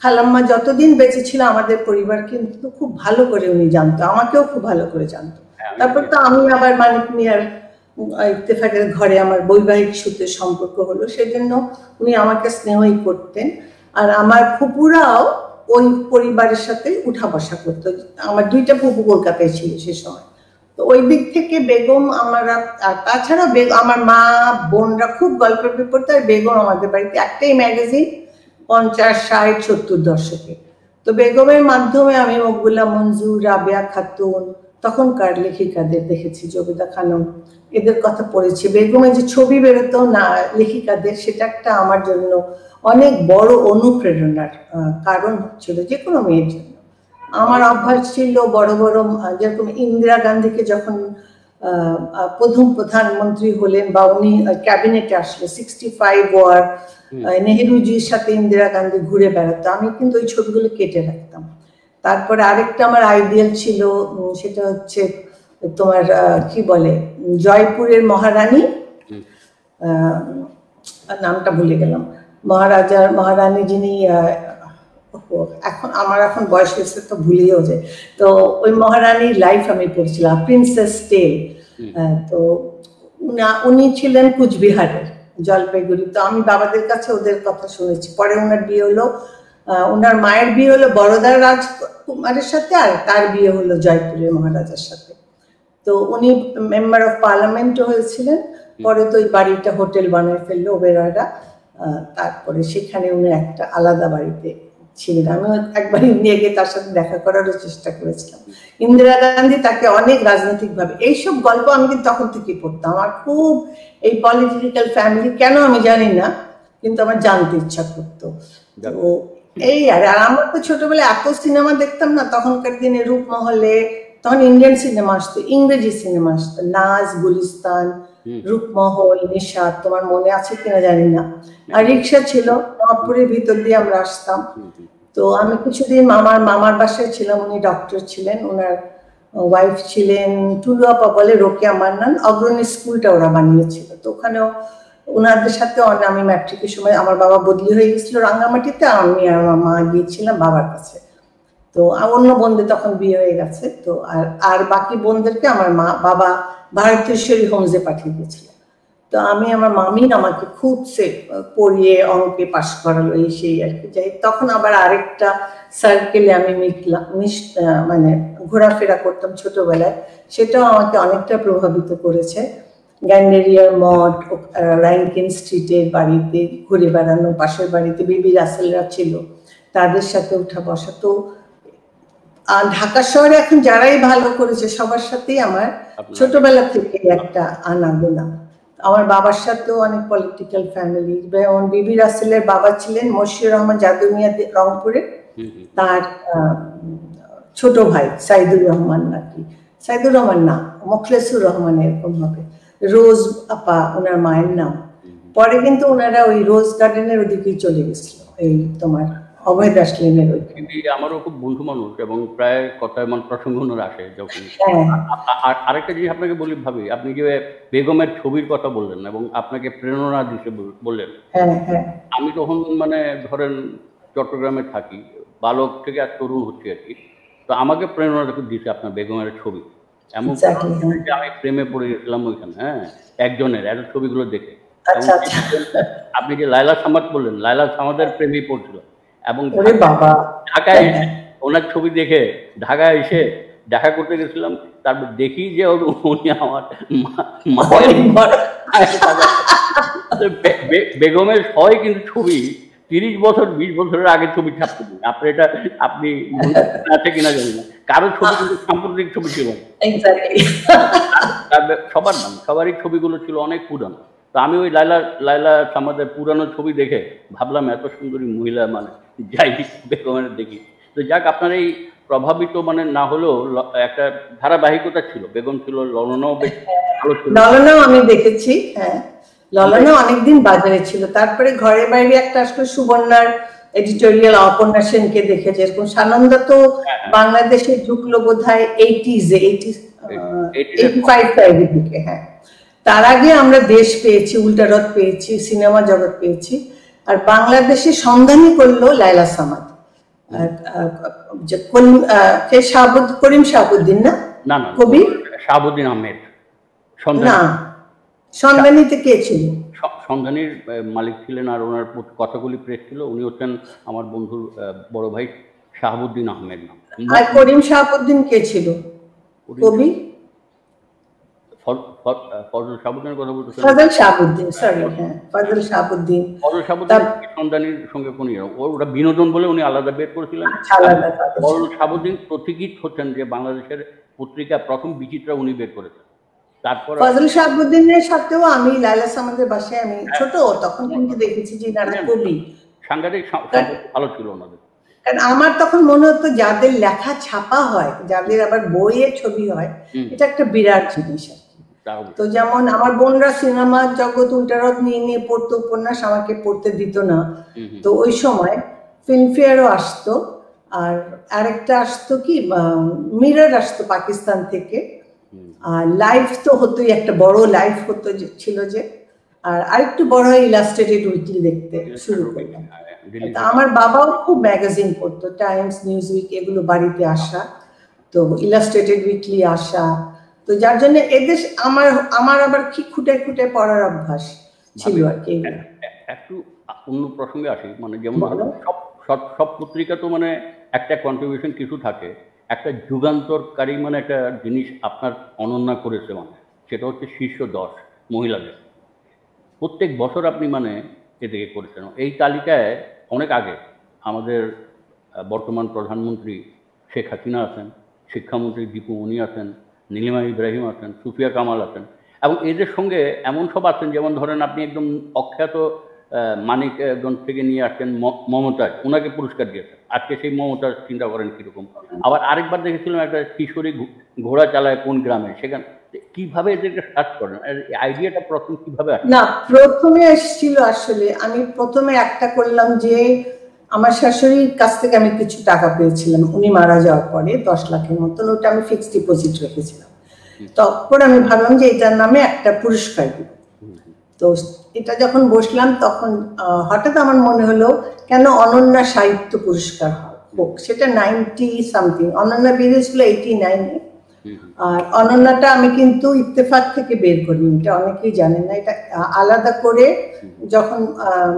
খালাম্মা যতদিন বেঁচে ছিল আমাদের পরিবার কিন্তু খুব ভালো করে উনি জানতো, আমাকেও খুব ভালো করে জানতো। তারপর তো আমি আবার মানিক মিয়ার ইত্তেফাকের ঘরে আমার বৈবাহিক সূত্রে সম্পর্ক হলো, সেজন্য উনি আমাকে স্নেহই করতেন। আর আমার ফুপুরাও ওই পরিবারের সাথে উঠা বসা করতো। আমার 2টা ফুপু কলকাতায় ছিল সে সময়। তো ওই দিক থেকে বেগম আমরা, আর তাছাড়া আমার মা বোনরা খুব গল্পের বই পড়তো। আর বেগম আমাদের বাড়িতে একটাই ম্যাগাজিন 50, 60, 70 দশকে। তো বেগমের মাধ্যমে আমি মকবুলা মঞ্জুর, রাবেয়া খাতুন, তখনকার লেখিকাদের দেখেছি, জবিতা খানম, এদের কথা পড়েছি। বেগমের যে ছবি বেরোতো না লেখিকাদের, সেটা একটা আমার জন্য অনেক বড় অনুপ্রেরণার কারণ হচ্ছিল যে কোনো মেয়ের জন্য। আমার অভ্যাস ছিল বড় বড়, যেরকম ইন্দিরা গান্ধীকে যখন প্রথম প্রধানমন্ত্রী হলেন বা উনি ক্যাবিনেটে আসলে 65 ওয়ার, নেহেরুজির সাথে ইন্দিরা গান্ধী ঘুরে বেড়াতো, আমি কিন্তু ওই ছবিগুলো কেটে রাখতাম। তারপরে আরেকটা আমার আইডিয়াল ছিল, সেটা হচ্ছে তোমার কি বলে, জয়পুরের মহারানী, নামটা ভুলে গেলাম, মহারানী যিনি, এখন বয়স হয়েছে তো ভুলেও যায়। তো ওই মহারানীর লাইফ আমি পড়ছিলাম, প্রিন্সেস টেল। তো উনি ছিলেন কুচবিহারের, জলপাইগুড়ি। তো আমি বাবাদের কাছে ওদের কথা শুনেছি। পরে ওনার বিয়ে হলো, ওনার মায়ের বিয়ে হলো বরোদার রাজকুমারের সাথে, আর তার বিয়ে হলো জয়পুরের মহারাজার সাথে। তো উনি মেম্বার অফ পার্লামেন্টও হয়েছিলেন। পরে তো ওই বাড়িটা হোটেল বানিয়ে ফেললো ওবেরয়রা। তারপরে সেখানে উনি একটা আলাদা বাড়িতে ছিলেন। আমি একবার ইন্ডিয়া গিয়ে তার সাথে দেখা করারও চেষ্টা করেছিলাম। ইন্দিরা গান্ধী তাকে অনেক রাজনৈতিক ভাবে, এইসব গল্প আমি কিন্তু তখন থেকে পড়তাম। আমার খুব এই পলিটিক্যাল ফ্যামিলি কেন আমি জানি না, কিন্তু আমার জানতে ইচ্ছা করতো। তো এই আর আমার তো ছোটবেলায় এত সিনেমা দেখতাম না, তখনকার দিনে রূপমহলে তখন ইন্ডিয়ান সিনেমা আসতো, ইংরেজি সিনেমা আসতো, নাজ, গুলিস্তান, রূপমহল, নিশাত, তোমার মনে আছে কিনা জানি না। আর রিক্সা ছিল, নবপুরের ভিতর দিয়ে আমরা আসতাম। তো আমি কিছুদিন মামার বাসায় ছিলাম, উনি ডক্টর ছিলেন, ওনার ওয়াইফ ছিলেন টুলু আপা বলে, রোকেয়া মান্নান, অগ্রণী স্কুলটা ওরা বানিয়েছিল। তো ওখানেও ওনাদের সাথে আমি ম্যাট্রিকের সময় আমার বাবা বদলি হয়ে গেছিল রাঙ্গামাটিতে, আমি আর আমার মা গিয়েছিলাম বাবার কাছে। তো অন্য বোনদের তখন বিয়ে হয়ে গেছে। তো আর বাকি বোনদেরকে আমার বাবা ভারতেশ্বরী হোমসে পাঠিয়ে দিয়েছিল। তো আমি আমার মামি আমাকে খুব পড়িয়ে অঙ্কে পাশ করালো, এই সেই আর কি। যাই তখন আবার আরেকটা সার্কেলে আমি মানে ঘোরাফেরা করতাম ছোটবেলায়, সেটাও আমাকে অনেকটা প্রভাবিত করেছে। গ্যান্ডেরিয়ার মঠ, র্যাঙ্কিন স্ট্রিটের বাড়িতে ঘুরে বেড়ানো, পাশের বাড়িতে বিবি রাসেলরা ছিল, তাদের সাথে উঠা বসা। তো ঢাকা শহরে এখন যারাই ভালো করেছে সবার সাথেই আমার ছোটবেলা থেকে একটা আনাগোনা। আমার বাবার সাথেও অনেক পলিটিক্যাল ফ্যামিলি, যেমন বিবি রাসেলের বাবা ছিলেন মশিউর রহমান জাদুমিয়া রংপুরে, তার ছোট ভাই সাইদুর রহমান, নাকি সাইদুর রহমান না, মোখলেসুর রহমান এরকম হবে, রোজ আপা ওনার মায়ের নাম। পরে কিন্তু ওনারা ওই রোজ গার্ডেনের ওদিকেই চলে গেছিল, এই তোমার অভয় দাস লেনের ওইখানে। আমারও খুব বন্ধু মানুষ এবং প্রায় কথা এমন প্রসঙ্গ আসে যখন। আরেকটা জিনিস আপনাকে বলি ভাবি, আপনি যে বেগমের ছবির কথা বললেন এবং আপনাকে প্রেরণা দিতে বললেন, আমি তখন মানে ধরেন চট্টগ্রামে থাকি, বালক থেকে আর তরুণ হচ্ছে আর কি। তো আমাকে প্রেরণা দিতে আপনার বেগমের ছবি, এমন যে আমি প্রেমে পড়ে গেছিলাম ওইখানে, হ্যাঁ, একজনের এত ছবিগুলো দেখে। আপনি যে লায়লা সামাদ বললেন, লায়লা সামাদের প্রেমে পড়ছিল এবং ঢাকায় ওনার ছবি দেখে ঢাকায় এসে দেখা করতে গেছিলাম। তারপর দেখি যে উনি আমার বেগমের হয় কিন্তু ছবি 30 বছর 20 বছরের আগে ছবি ছাপতে দিন। আপনার এটা আপনি আছে কিনা জানি না, কারো ছবি কিন্তু সাম্প্রতিক ছবি ছিল সবার নাম, সবারই ছবিগুলো ছিল অনেক পুরানো। তো আমি ওই লায়লা সামাদের পুরানো ছবি দেখে ভাবলাম এত সুন্দরী মহিলা, মানে যাই বেগমের দেখি। তো যাক, আপনার এই প্রভাবিত মানে না হলেও একটা ধারাবাহিকতা ছিল, বেগম ছিল, ললনাও বেশ ভালো ছিল। ললনাও আমি দেখেছি, হ্যাঁ, ললনাও অনেকদিন বাজারে ছিল। তারপরে ঘরে বাইরে একটা আসলে সুবর্ণার এডিটোরিয়াল, অপর্ণা সেনকে দেখেছে। এরকম সানন্দা তো বাংলাদেশে ঢুকলো বোধহয় 85 দিকে, হ্যাঁ। তার আগে আমরা দেশ পেয়েছি, উল্টারথ পেয়েছি, সিনেমা জগৎ পেয়েছি। আর বাংলাদেশে সন্ধানী করলো লায়লা সামাদ, করিম শাহাবুদ্দিন না, কবি শাহাবুদ্দিন আহমেদ। না, সন্ধানীতে কে ছিল? সন্ধানীর মালিক ছিলেন আর ওনার কথাগুলি প্রেস ছিল, উনি হচ্ছেন আমার বন্ধুর বড় ভাই শাহাবুদ্দিন আহমেদ নাম। আর করিম শাহাবুদ্দিন কে ছিল? কবি ফজল শাহাবুদ্দিনের কথা বলতেছেন? ফজল শাহাবুদ্দিন, সরি, হ্যাঁ, ফজল শাহাবুদ্দিন। ফজল শাহাবুদ্দিন সন্ধানীর সঙ্গে কোন ওটা বিনোদন বলে উনি আলাদা বের করেছিলেন। ফজল শাহাবুদ্দিন পথিকৃৎ হচ্ছেন যে বাংলাদেশের পত্রিকা প্রথম বিচিত্রা উনি বের করেছেন। তারপর ফজল শাহাবুদ্দিনের সাথেও আমি লায়লা সামাদের বাসায়, আমি ছোট তখন কিন্তু দেখেছি যে নানা কবি, সাংঘাতিক ভালো ছিল ওনাদের। কারণ আমার তখন মনে হতো যাদের লেখা ছাপা হয়, যাদের আবার বইয়ের ছবি হয়, এটা একটা বিরাট জিনিস আর কি। তো যেমন আমার বোনরা সিনেমা জগৎ উল্টারথ নিয়ে পড়তো উপন্যাস, আমাকে পড়তে দিত না। তো ওই সময় ফিল্মফেয়ারও আসতো, আর আরেকটা আসতো কি মিরর আসতো পাকিস্তান থেকে, আর লাইভ তো হতোই, একটা বড় লাইভ হতো ছিল যে, আর আরেকটু বড় ইলাস্ট্রেটেড উইকলি দেখতে শুরু করলাম। আমার বাবাও খুব ম্যাগাজিন পড়তো, টাইমস, নিউজউইক, এগুলো বাড়িতে আসা, তো ইলাস্ট্রেটেড উইকলি আসা। তো যার জন্য এদেশ আমার আবার কি খুঁটে খুঁটে পড়ার অভ্যাস ছিল আর কি। একটু অন্য প্রসঙ্গে আসি, মানে যেমন সব পত্রিকা তো মানে একটা কন্ট্রিবিউশন কিছু থাকে, একটা যুগান্তরকারী মানে একটা জিনিস আপনার অনন্য করেছে, মানে সেটা হচ্ছে শীর্ষ 10 মহিলাদের। প্রত্যেক বছর আপনি মানে এদিকে করেছেন। এই তালিকায় অনেক আগে আমাদের বর্তমান প্রধানমন্ত্রী শেখ হাসিনা আছেন, শিক্ষামন্ত্রী দীপু মনি আছেন, নীলিমা ইব্রাহিম আছেন, সুফিয়া কামাল আছেন, এবং এদের সঙ্গে এমন সব আছেন যেমন ধরেন আপনি একদম অখ্যাত মানিকগঞ্জ থেকে নিয়ে আসছেন মমতাজ, ওনাকে পুরস্কার দিয়েছেন। আজকে সেই মমতাজ চিন্তা করেন কিরকম। আবার আরেকবার দেখেছিলাম একটা কিশোরী ঘোড়া চালায় কোন গ্রামে, সেখানে কিভাবে এদেরকে সার্চ করেন, আইডিয়াটা প্রথম কিভাবে আসে? না, প্রথমে এসেছিল আসলে আমি প্রথমে একটা করলাম যে আমার শাশুড়ির কাছ থেকে আমি কিছু টাকা পেয়েছিলাম উনি মারা যাওয়ার পরে 10 লাখের মতন, ওটা আমি ফিক্সড ডিপোজিট রেখেছিলাম। তখন আমি ভাবলাম যে এটার নামে একটা পুরস্কার দিব। তো এটা যখন বসলাম তখন হঠাৎ আমার মনে হলো কেন অনন্যা সাহিত্য পুরস্কার হোক, সেটা 90 সামথিং, অনন্যা বেরিয়েছিল 89-এ। আর অনন্যাটা আমি কিন্তু ইত্তেফাক থেকে বের করিনি, এটা অনেকেই জানেন না। এটা আলাদা করে যখন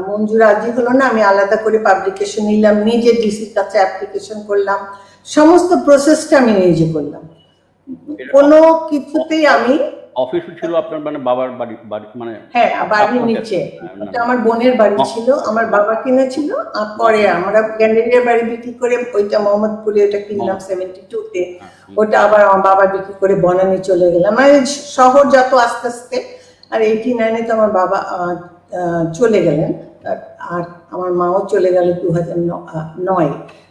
মঞ্জু রাজি হলো না, আমি আলাদা করে পাবলিকেশন নিলাম, নিজে ডিসির কাছে অ্যাপ্লিকেশন করলাম, সমস্ত প্রসেসটা আমি নিজে করলাম। কোনো কিছুতেই আমি অফিসও ছিল আপনার, মানে বাবার বাড়ি মানে? হ্যাঁ, বাড়ির নিচে। এটা আমার বোনের বাড়ি ছিল, আমার বাবা কিনেছিল। আর পরে আমরা গ্যান্ডেলিয়ার বাড়ি বিক্রি করে ওইটা মোহাম্মদপুরে ওটা কিনলাম 72-তে। ওটা আবার আমার বাবা বিক্রি করে বনানী চলে গেলাম, মানে শহর যত আস্তে আস্তে। আর 89-এ তো আমার বাবা চলে গেলেন, আর আমার মাও চলে গেল 2009-এ।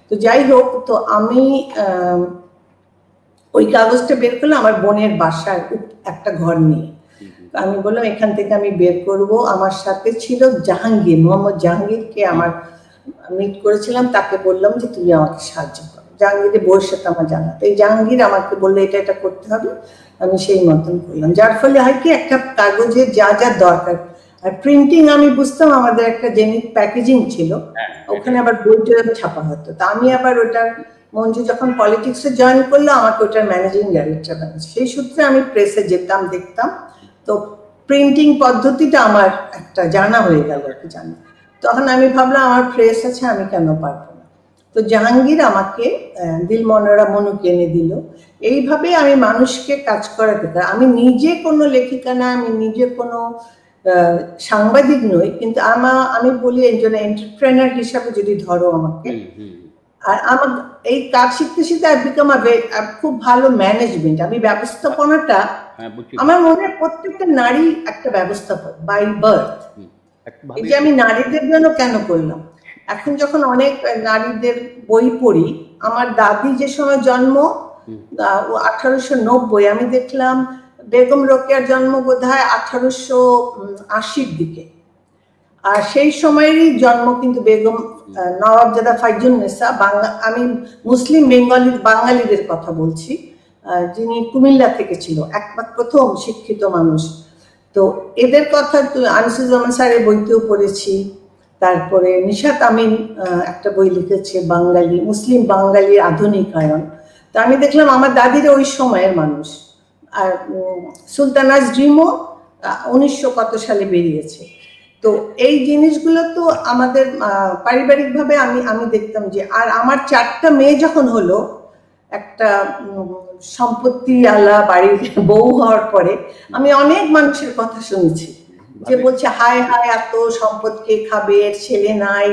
তো যাই হোক, তো আমি ওই কাগজটা বের করলাম আমার বোনের বাসার একটা ঘর নিয়ে। আমি বললাম এখান থেকে আমি বের করব। আমার সাথে ছিল জাহাঙ্গীর, মোহাম্মদ জাহাঙ্গীরকে আমার মিট করেছিলাম, তাকে বললাম যে তুমি আমাকে সাহায্য করো। জাহাঙ্গীরের বউয়ের সাথে আমার জানা, তো এই জাহাঙ্গীর আমাকে বললো এটা করতে হবে, আমি সেই মতন করলাম। যার ফলে হয় কি, একটা কাগজে যা যা দরকার। আর প্রিন্টিং আমি বুঝতাম, আমাদের একটা জেনিক প্যাকেজিং ছিল, ওখানে আবার বইটা ছাপা হতো। তা আমি আবার ওটার মঞ্জু যখন পলিটিক্সে জয়েন করলো আমাকে ওটার ম্যানেজিং ডাইরেক্টর বানিয়েছে। সেই সূত্রে আমি প্রেসে যেতাম, দেখতাম। তো প্রিন্টিং পদ্ধতিটা আমার একটা জানা হয়ে গেল আর কি, জানা। তখন আমি ভাবলাম আমার প্রেস আছে, আমি কেন পারবো না। তো জাহাঙ্গীর আমাকে দিল মনোরা মনুকে এনে দিল। এইভাবে আমি মানুষকে কাজ করাতে পারি। আমি নিজে কোনো লেখিকা না, আমি নিজে কোনো সাংবাদিক নই, কিন্তু আমি বলি একজন এন্টারপ্রেনার হিসাবে যদি ধরো আমাকে, আর আমার এই কাজ শিখতে শিখতে আই বিকাম খুব ভালো ম্যানেজমেন্ট। আমি ব্যবস্থাপনাটা, আমার মনে হয় প্রত্যেকটা নারী একটা ব্যবস্থাপক বাই বার্থ। এই যে আমি নারীদের জন্য কেন করলাম, এখন যখন অনেক নারীদের বই পড়ি, আমার দাদি যে সময় জন্ম 1890, আমি দেখলাম বেগম রোকেয়ার জন্ম বোধহয় 1880-র দিকে। আর সেই সময়েরই জন্ম কিন্তু বেগম নওয়াবজাদা ফাইজুন্নেসা, আমি মুসলিম বাঙালিদের কথা বলছি, যিনি কুমিল্লা থেকে ছিল, একমাত্র প্রথম শিক্ষিত মানুষ। তো এদের কথা আনিসুজ্জামান স্যারের বইতেও পড়েছি। তারপরে নিশাত আমিন একটা বই লিখেছে, বাঙালি মুসলিম বাঙালির আধুনিকায়ন। তো আমি দেখলাম আমার দাদিরা ওই সময়ের মানুষ। আর সুলতানাজ ড্রিমও 1900 কত সালে বেরিয়েছে। তো এই জিনিসগুলো তো আমাদের পারিবারিকভাবে আমি দেখতাম যে, আর আমার 4টা মেয়ে যখন হলো, একটা সম্পত্তি আলা বাড়ির বউ হওয়ার পরে আমি অনেক মানুষের কথা শুনেছি যে বলছে হায় হায় এত সম্পদ কে খাবে, এর ছেলে নাই,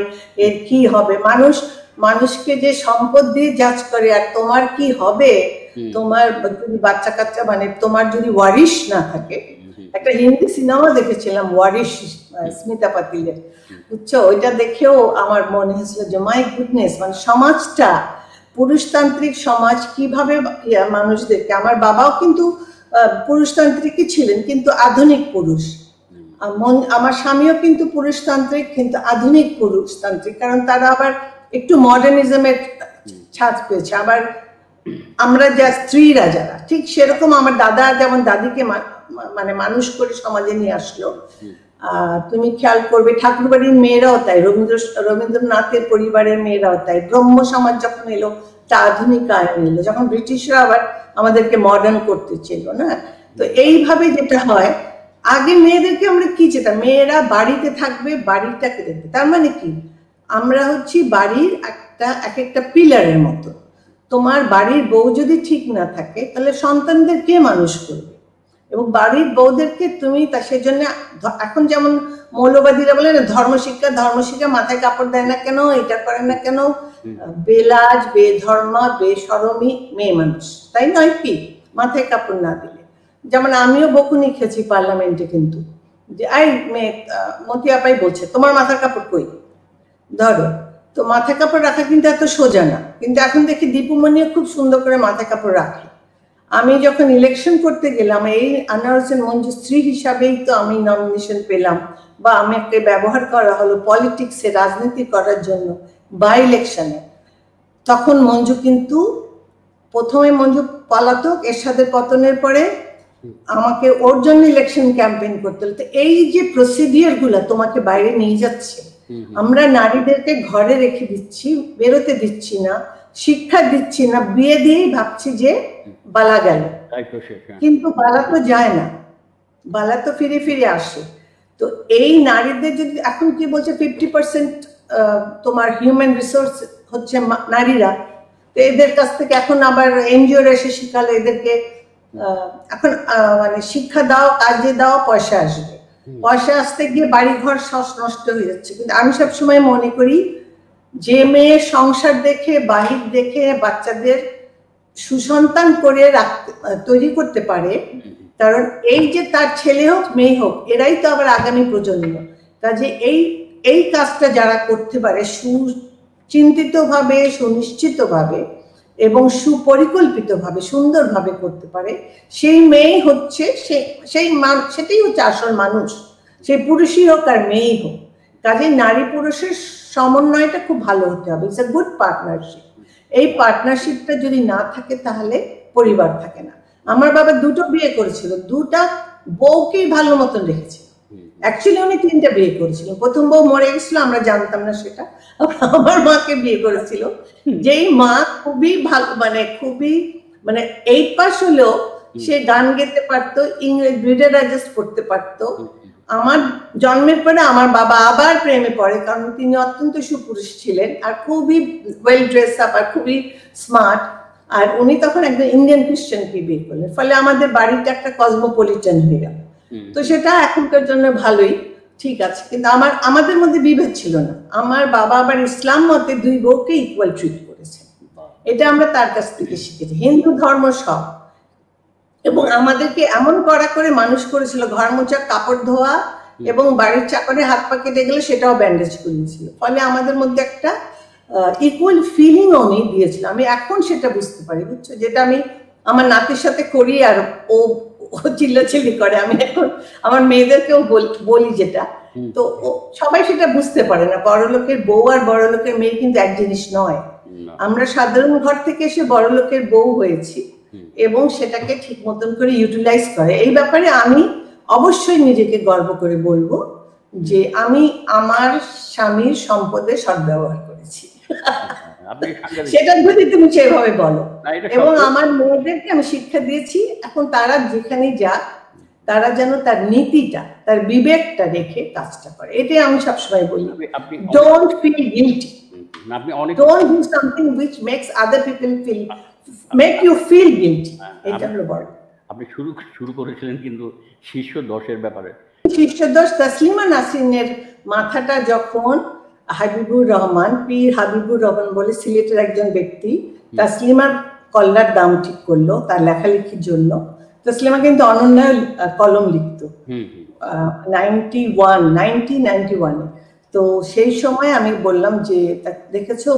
এর কি হবে। মানুষকে যে সম্পদ দিয়ে জাজ করে, আর তোমার কি হবে, তোমার যদি বাচ্চা কাচ্চা, মানে তোমার যদি ওয়ারিশ না থাকে। একটা হিন্দি সিনেমা দেখেছিলাম ওয়ারিশ, স্মিতা পাতিলের, বুঝছো, ওইটা দেখেও আমার মনে হয়েছিল যে মাই গুডনেস, মানে সমাজটা, পুরুষতান্ত্রিক সমাজ কিভাবে মানুষদেরকে, আমার বাবাও কিন্তু পুরুষতান্ত্রিকই ছিলেন, কিন্তু আধুনিক পুরুষ। আমার স্বামীও কিন্তু পুরুষতান্ত্রিক, কিন্তু আধুনিক পুরুষতান্ত্রিক, কারণ তারা আবার একটু মডার্নিজমের ছাঁচ পেয়েছে। আবার আমরা যা স্ত্রীরা যারা, ঠিক সেরকম আমার দাদা যেমন দাদিকে মানে মানুষ করে সমাজে নিয়ে আসলো। তুমি খেয়াল করবে ঠাকুরবাড়ির মেয়েরাও তাই, রবীন্দ্রনাথের পরিবারের মেয়েরাও তাই। ব্রহ্ম সমাজ যখন এলো তা আধুনিকায়ন এলো, যখন ব্রিটিশরা আবার আমাদেরকে মডার্ন করতে চেল না। তো এইভাবে যেটা হয়, আগে মেয়েদেরকে আমরা কি চেতাম, মেয়েরা বাড়িতে থাকবে, বাড়িটাকে দেখবে। তার মানে কি, আমরা হচ্ছি বাড়ির এক একটা পিলারের মতো। তোমার বাড়ির বউ যদি ঠিক না থাকে, তাহলে সন্তানদের কে মানুষ করবে? এবং বাড়ির বউদেরকে তুমি সেজন্য, এখন যেমন মৌলবাদীরা বলে না ধর্মশিক্ষা, মাথায় কাপড় দেয় না কেন, এটা করে না কেন, বেলাজ, বেধর্মা, বেশরমি মেয়ে মানুষ, তাই নয় কি? মাথায় কাপড় না দিলে। যেমন আমিও বকুনি খেয়েছি পার্লামেন্টে, কিন্তু যে এই মেয়ে মতি আপাই বলছে তোমার মাথার কাপড় কই, ধরো। তো মাথা কাপড় রাখা কিন্তু এত সোজা না, কিন্তু এখন দেখি দীপুমণিও খুব সুন্দর করে মাথা কাপড় রাখে। আমি যখন ইলেকশন করতে গেলাম, এই আনোয়ার হোসেন মঞ্জু স্ত্রী হিসাবেই তো আমি নমিনেশন পেলাম, বা আমাকে ব্যবহার করা হলো পলিটিক্সে, রাজনীতি করার জন্য বাই ইলেকশনে। তখন মঞ্জু কিন্তু প্রথমে মঞ্জু পলাতক, এরশাদের পতনের পরে আমাকে ওর জন্য ইলেকশন ক্যাম্পেইন করতে হলো। তো এই যে প্রসিডিওর গুলা তোমাকে বাইরে নিয়ে যাচ্ছে, আমরা নারীদেরকে ঘরে রেখে দিচ্ছি, বেরোতে দিচ্ছি না, শিক্ষা দিচ্ছি না, বিয়ে দিয়েই ভাবছি যে বালা গেল, কিন্তু বালা তো যায় না, বালা তো ফিরে ফিরে আসে। তো এই নারীদের যদি এখন কি বলছে 50% তোমার হিউম্যান রিসোর্স হচ্ছে নারীরা, তো এদের কাছ থেকে এখন আবার এনজিওর এসে শিখালো এদেরকে এখন মানে শিক্ষা দাও, কাজে দাও, পয়সা আসবে। পয়সা আসতে গিয়ে বাড়ি ঘর সব নষ্ট হয়ে যাচ্ছে। কিন্তু আমি সবসময় মনে করি যে মেয়ে সংসার দেখে, বাহির দেখে বাচ্চাদের সুসন্তান করে তৈরি করতে পারে, কারণ এই যে তার ছেলে হোক মেয়ে হোক এরাই তো আবার আগামী প্রজন্ম। কাজে এই কাজটা যারা করতে পারে সুচিন্তিতভাবে, সুনিশ্চিতভাবে এবং সুপরিকল্পিতভাবে, সুন্দরভাবে করতে পারে, সেই মেয়ে হচ্ছে সেটাই হচ্ছে আসল মানুষ, সেই পুরুষই হোক আর মেয়েই হোক। কাজে নারী পুরুষের সমন্বয়টা খুব ভালো হতে হবে। It's a good partnership. এই পার্টনারশিপটা যদি না থাকে তাহলে পরিবার থাকে না। আমার বাবা দুটো বিয়ে করেছিল, দুটা বউকেই ভালো মতন রেখেছিল। অ্যাকচুয়ালি উনি 3টা বিয়ে করেছিলেন। প্রথম বউ মরে গেছিল, আমরা জানতাম না সেটা। আমার মাকে বিয়ে করেছিল, যেই মা খুবই ভালো, খুবই 8 পাস হলেও সে গান গেতে পারতো, ইংরেজি রিডার ডাইজেস্ট পড়তে পারতো। আমার জন্মের পরে আমার বাবা আবার প্রেমে পড়ে, কারণ তিনি অত্যন্ত সুপুরুষ ছিলেন আর খুবই ওয়েল ড্রেস আপ আর খুবই স্মার্ট। আর উনি তখন একজন ইন্ডিয়ান খ্রিস্টানকে বিয়ে করলেন, ফলে আমাদের বাড়িটা একটা কসমোপলিটন হয়ে গেল। তো সেটা এখনকার জন্য ভালোই, ঠিক আছে। কিন্তু আমাদের মধ্যে বিভেদ ছিল না। আমার বাবা আবার ইসলাম মতে 2 বউকে ইকুয়াল ট্রিট করেছে, এটা আমরা তার কাছ থেকে শিখেছি। হিন্দু ধর্ম সব, এবং আমাদেরকে এমন কড়া করে মানুষ করেছিল, ঘর মোছা, কাপড় ধোয়া এবং বাড়ির চাকরে হাত পা কেটে গেলে সেটাও ব্যান্ডেজ করিয়েছিল। ফলে আমাদের মধ্যে একটা ইকুয়াল ফিলিং উনি দিয়েছিল। আমি এখন সেটা বুঝতে পারি, বুঝছো, যেটা আমি আমার নাতির সাথে করি আর ও চিল্লাচিল্লি করে। আমি এখন আমার মেয়েদেরকেও বলি যেটা, তো সবাই সেটা বুঝতে পারে না। বড় লোকের বউ আর বড় লোকের মেয়ে কিন্তু এক জিনিস নয়। আমরা সাধারণ ঘর থেকে এসে বড় লোকের বউ হয়েছি এবং সেটাকে ঠিক মতন করে ইউটিলাইজ করে। এই ব্যাপারে আমি অবশ্যই নিজেকে গর্ব করে বলবো যে আমি আমার স্বামীর সম্পদের সদ্ব্যবহার করেছি। সেটা যদি তুমি সেভাবে বলো। এবং আমার মেয়েদেরকে আমি শিক্ষা দিয়েছি, এখন তারা যেখানে যাক তারা যেন তার নীতিটা, তার বিবেকটা রেখে কাজটা করে। এটাই আমি সবসময় বলি, don't feel guilty, don't do something which makes other people feel make you feel guilty. এটা হলো বড়। আপনি শুরু করেছিলেন কিন্তু শীর্ষ 10-এর ব্যাপারে। শীর্ষ 10 তাসলিমা নাসরিনের মাথাটা যখন হাবিবুর রহমান, পীর হাবিবুর রহমান বলে সিলেটের একজন ব্যক্তি তাসলিমার কল্লার দাম ঠিক করলো তার লেখালেখির জন্য। তাসলিমা কিন্তু অনন্যা কলম লিখতো 1991-এ। তো সেই সময় আমি বললাম যে দেখেছো,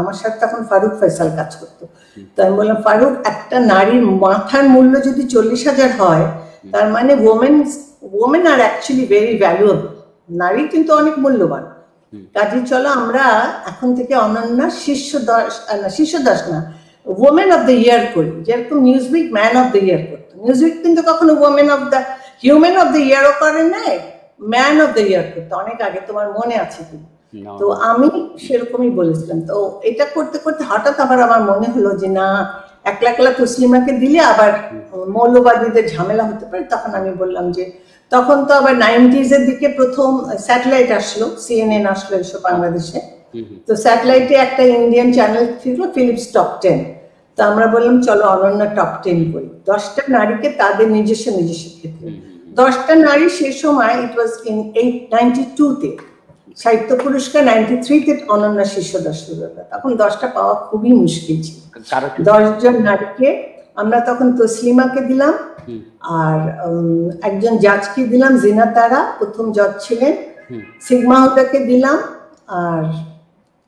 আমার সাথে তখন ফারুক ফয়সাল কাজ করতো। তো আমি বললাম, ফারুক, একটা নারীর মাথার মূল্য যদি 40,000 হয়, তার মানে women are actually very valuable, নারী কিন্তু অনেক মূল্যবান। কাজে চলো আমরা এখন থেকে অনন্যা শীর্ষ 10 না, ওমেন অফ দ্য ইয়ার করি। যেরকম Newsweek man of the year করতো, নিউজউইক কিন্তু কখনো woman of the human of the ইয়ারও করে নাই, ম্যান অফ দ্য ইয়ার করতো অনেক আগে, তোমার মনে আছে কি? তো আমি সেরকমই বলেছিলাম। তো এটা করতে করতে হঠাৎ আবার আমার মনে হলো যে না, একলা একলা তসলিমাকে দিলে আবার মৌলবাদীদের ঝামেলা হতে পারে। তখন আমি বললাম যে তখন তো আবার 90s-এর দিকে প্রথম স্যাটেলাইট আসলো, CNN আসলো এসব বাংলাদেশে। তো স্যাটেলাইটে একটা ইন্ডিয়ান চ্যানেল ছিল, ফিলিপস টপ 10। তো আমরা বললাম চলো অনন্যা টপ 10 করি, 10টা নারীকে তাদের নিজস্ব ক্ষেত্রে। 10টা নারী সে সময়, ইট ওয়াজ ইন 92-তে সাহিত্য পুরস্কার, 93-তে অনন্যা শীর্ষ 10 হলো। তখন 10টা পাওয়া খুবই মুশকিল ছিল। 10 জন নারীকে আমরা তখন তসলিমাকে দিলাম, আর একজন জাজকে দিলাম, জিনা তারা প্রথম জজ ছিলেন, সিগমা হুদাকে দিলাম, আর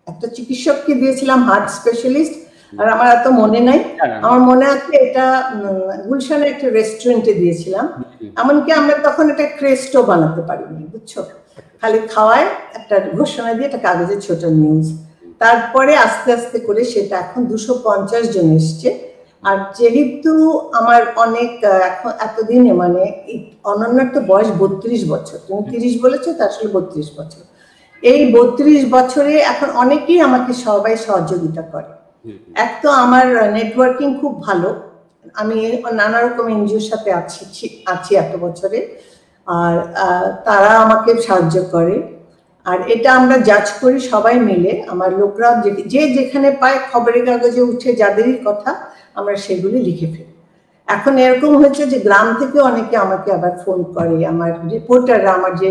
একটা চিকিৎসককে দিয়েছিলাম, হার্ট স্পেশালিস্ট। আর আমার এত মনে নাই, আমার মনে আছে এটা গুলশানের একটা রেস্টুরেন্টে দিয়েছিলাম। এমনকি আমরা তখন একটা ক্রেস্টও বানাতে পারিনি, বুঝছো, খালি খাওয়ায় একটা ঘোষণা দিয়ে একটা কাগজে ছোট নিউজ। তারপরে আস্তে আস্তে করে সেটা এখন 250 জন এসছে। আর যেহেতু আমার অনেক এখন এতদিনে মানে অনন্যার তো বয়স 32 বছর, তুমি 30 বলেছো, তা আসলে 32 বছর। এই 32 বছরে এখন অনেকেই আমাকে সবাই সহযোগিতা করে। এক তো আমার নেটওয়ার্কিং খুব ভালো, আমি নানা রকম এনজিওর সাথে আছি এত বছরে, আর তারা আমাকে সাহায্য করে। আর এটা আমরা জাজ করি সবাই মিলে, আমার লোকরা যে যেখানে পায় খবরের কাগজে উঠে যাদেরই কথা আমরা সেগুলি লিখে ফেলি। এখন এরকম হয়েছে যে গ্রাম থেকে অনেকে আমাকে আবার ফোন করে, আমার রিপোর্টাররা, আমার যে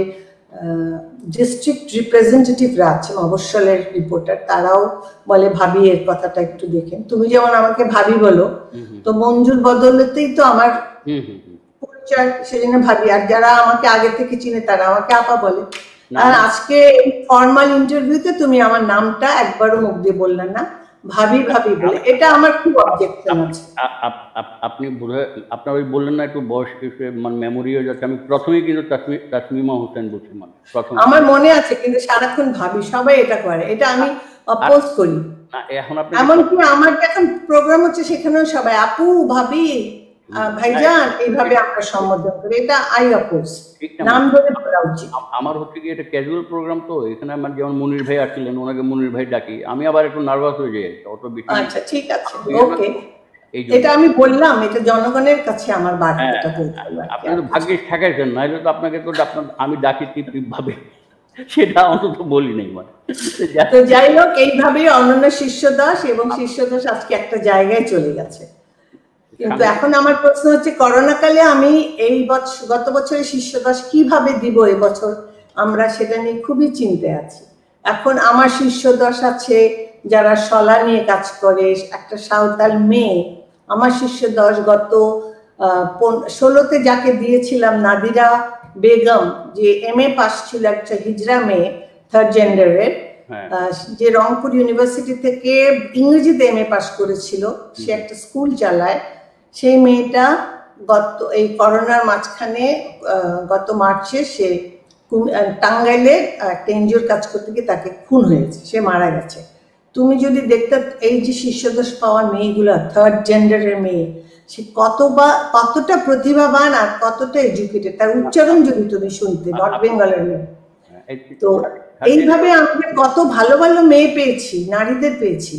ডিস্ট্রিক্ট রিপ্রেজেন্টেটিভরা আছে, মফস্বলের রিপোর্টার, তারাও বলে ভাবি এর কথাটা একটু দেখেন। তুমি যেমন আমাকে ভাবি বলো, তো মঞ্জুর বদলেতেই তো আমার পরিচয়, সেজন্য ভাবি। আর যারা আমাকে আগে থেকে চিনে তারা আমাকে আপা বলে। আর আজকে ফর্মাল ইন্টারভিউতে তুমি আমার নামটা একবারও মুখ দিয়ে বললেন না, ভাবি ভাবি বলে, এটা আমার খুব অবজেকশন আছে। আপনি বোধহয় আপনার ওই বললেন না একটু বয়স মানে মেমোরি হয়ে যাচ্ছে, আমি প্রথমেই কিন্তু তাসমিমা হোসেন বলছি, মানে প্রথম আমার মনে আছে, কিন্তু সারাক্ষণ ভাবি, সবাই এটা করে, এটা আমি অপোজ করি। এখন আপনি এমনকি আমার যখন প্রোগ্রাম হচ্ছে সেখানেও সবাই আপু ভাবি ভাইজান এইভাবে আমরা সম্বোধন করি, এটা আই অপোজ, নাম ধরে বলা উচিত। আমার হচ্ছে কি এটা ক্যাজুয়াল প্রোগ্রাম, তো এখানে আমার যেমন মনির ভাই আসছিলেন, ওনাকে মনির ভাই ডাকি, আমি আবার একটু নার্ভাস হয়ে যাই অত বেশি। আচ্ছা ঠিক আছে, ওকে, এটা আমি বললাম, এটা জনগণের কাছে আমার বার্তাটা বলতে হবে। আপনি তো ভাগ্যিস ঠেকাইছেন, নাহলে তো আপনাকে তো আমি ডাকি টিপ ভাবে, সেটা অন্তত বলি নাই। মানে তো যাই হোক, এইভাবেই অনন্য শিষ্য দাস এবং শিষ্য দাস আজকে একটা জায়গায় চলে গেছে। কিন্তু এখন আমার প্রশ্ন হচ্ছে, করোনাকালে আমি এই গত বছরের শিষ্য দাস কিভাবে দিব এবছর, আমরা সেটা নিয়ে খুবই চিন্তায় আছি। এখন আমার শিষ্য দাস আছে যারা শলা নিয়ে কাজ করে, একটা সাঁওতাল মেয়ে আমার শিষ্য দাস, গত 16তে যাকে দিয়েছিলাম নাদিরা বেগম, যে MA পাস ছিল, একটা হিজড়া মেয়ে, 3rd জেন্ডারের, যে রংপুর ইউনিভার্সিটি থেকে ইংরেজিতে MA পাস করেছিল, সে একটা স্কুল চালায়। সেই মেয়েটা এই করোনার মাঝখানে গত মার্চে সে টাঙ্গাইলে একটা এনজিওর কাজ করতে গিয়ে তাকে খুন হয়েছে, সে মারা গেছে। তুমি যদি দেখতে, এই যে শিষ্যদোষ পাওয়া মেয়েগুলা, 3rd জেন্ডারের মেয়ে, সে কতটা প্রতিভাবান আর কতটা এডুকেটেড, তার উচ্চারণ যদি তুমি শুনতে, নর্থ বেঙ্গলের মেয়ে। তো এইভাবে আমরা কত ভালো ভালো মেয়ে পেয়েছি, নারীদের পেয়েছি,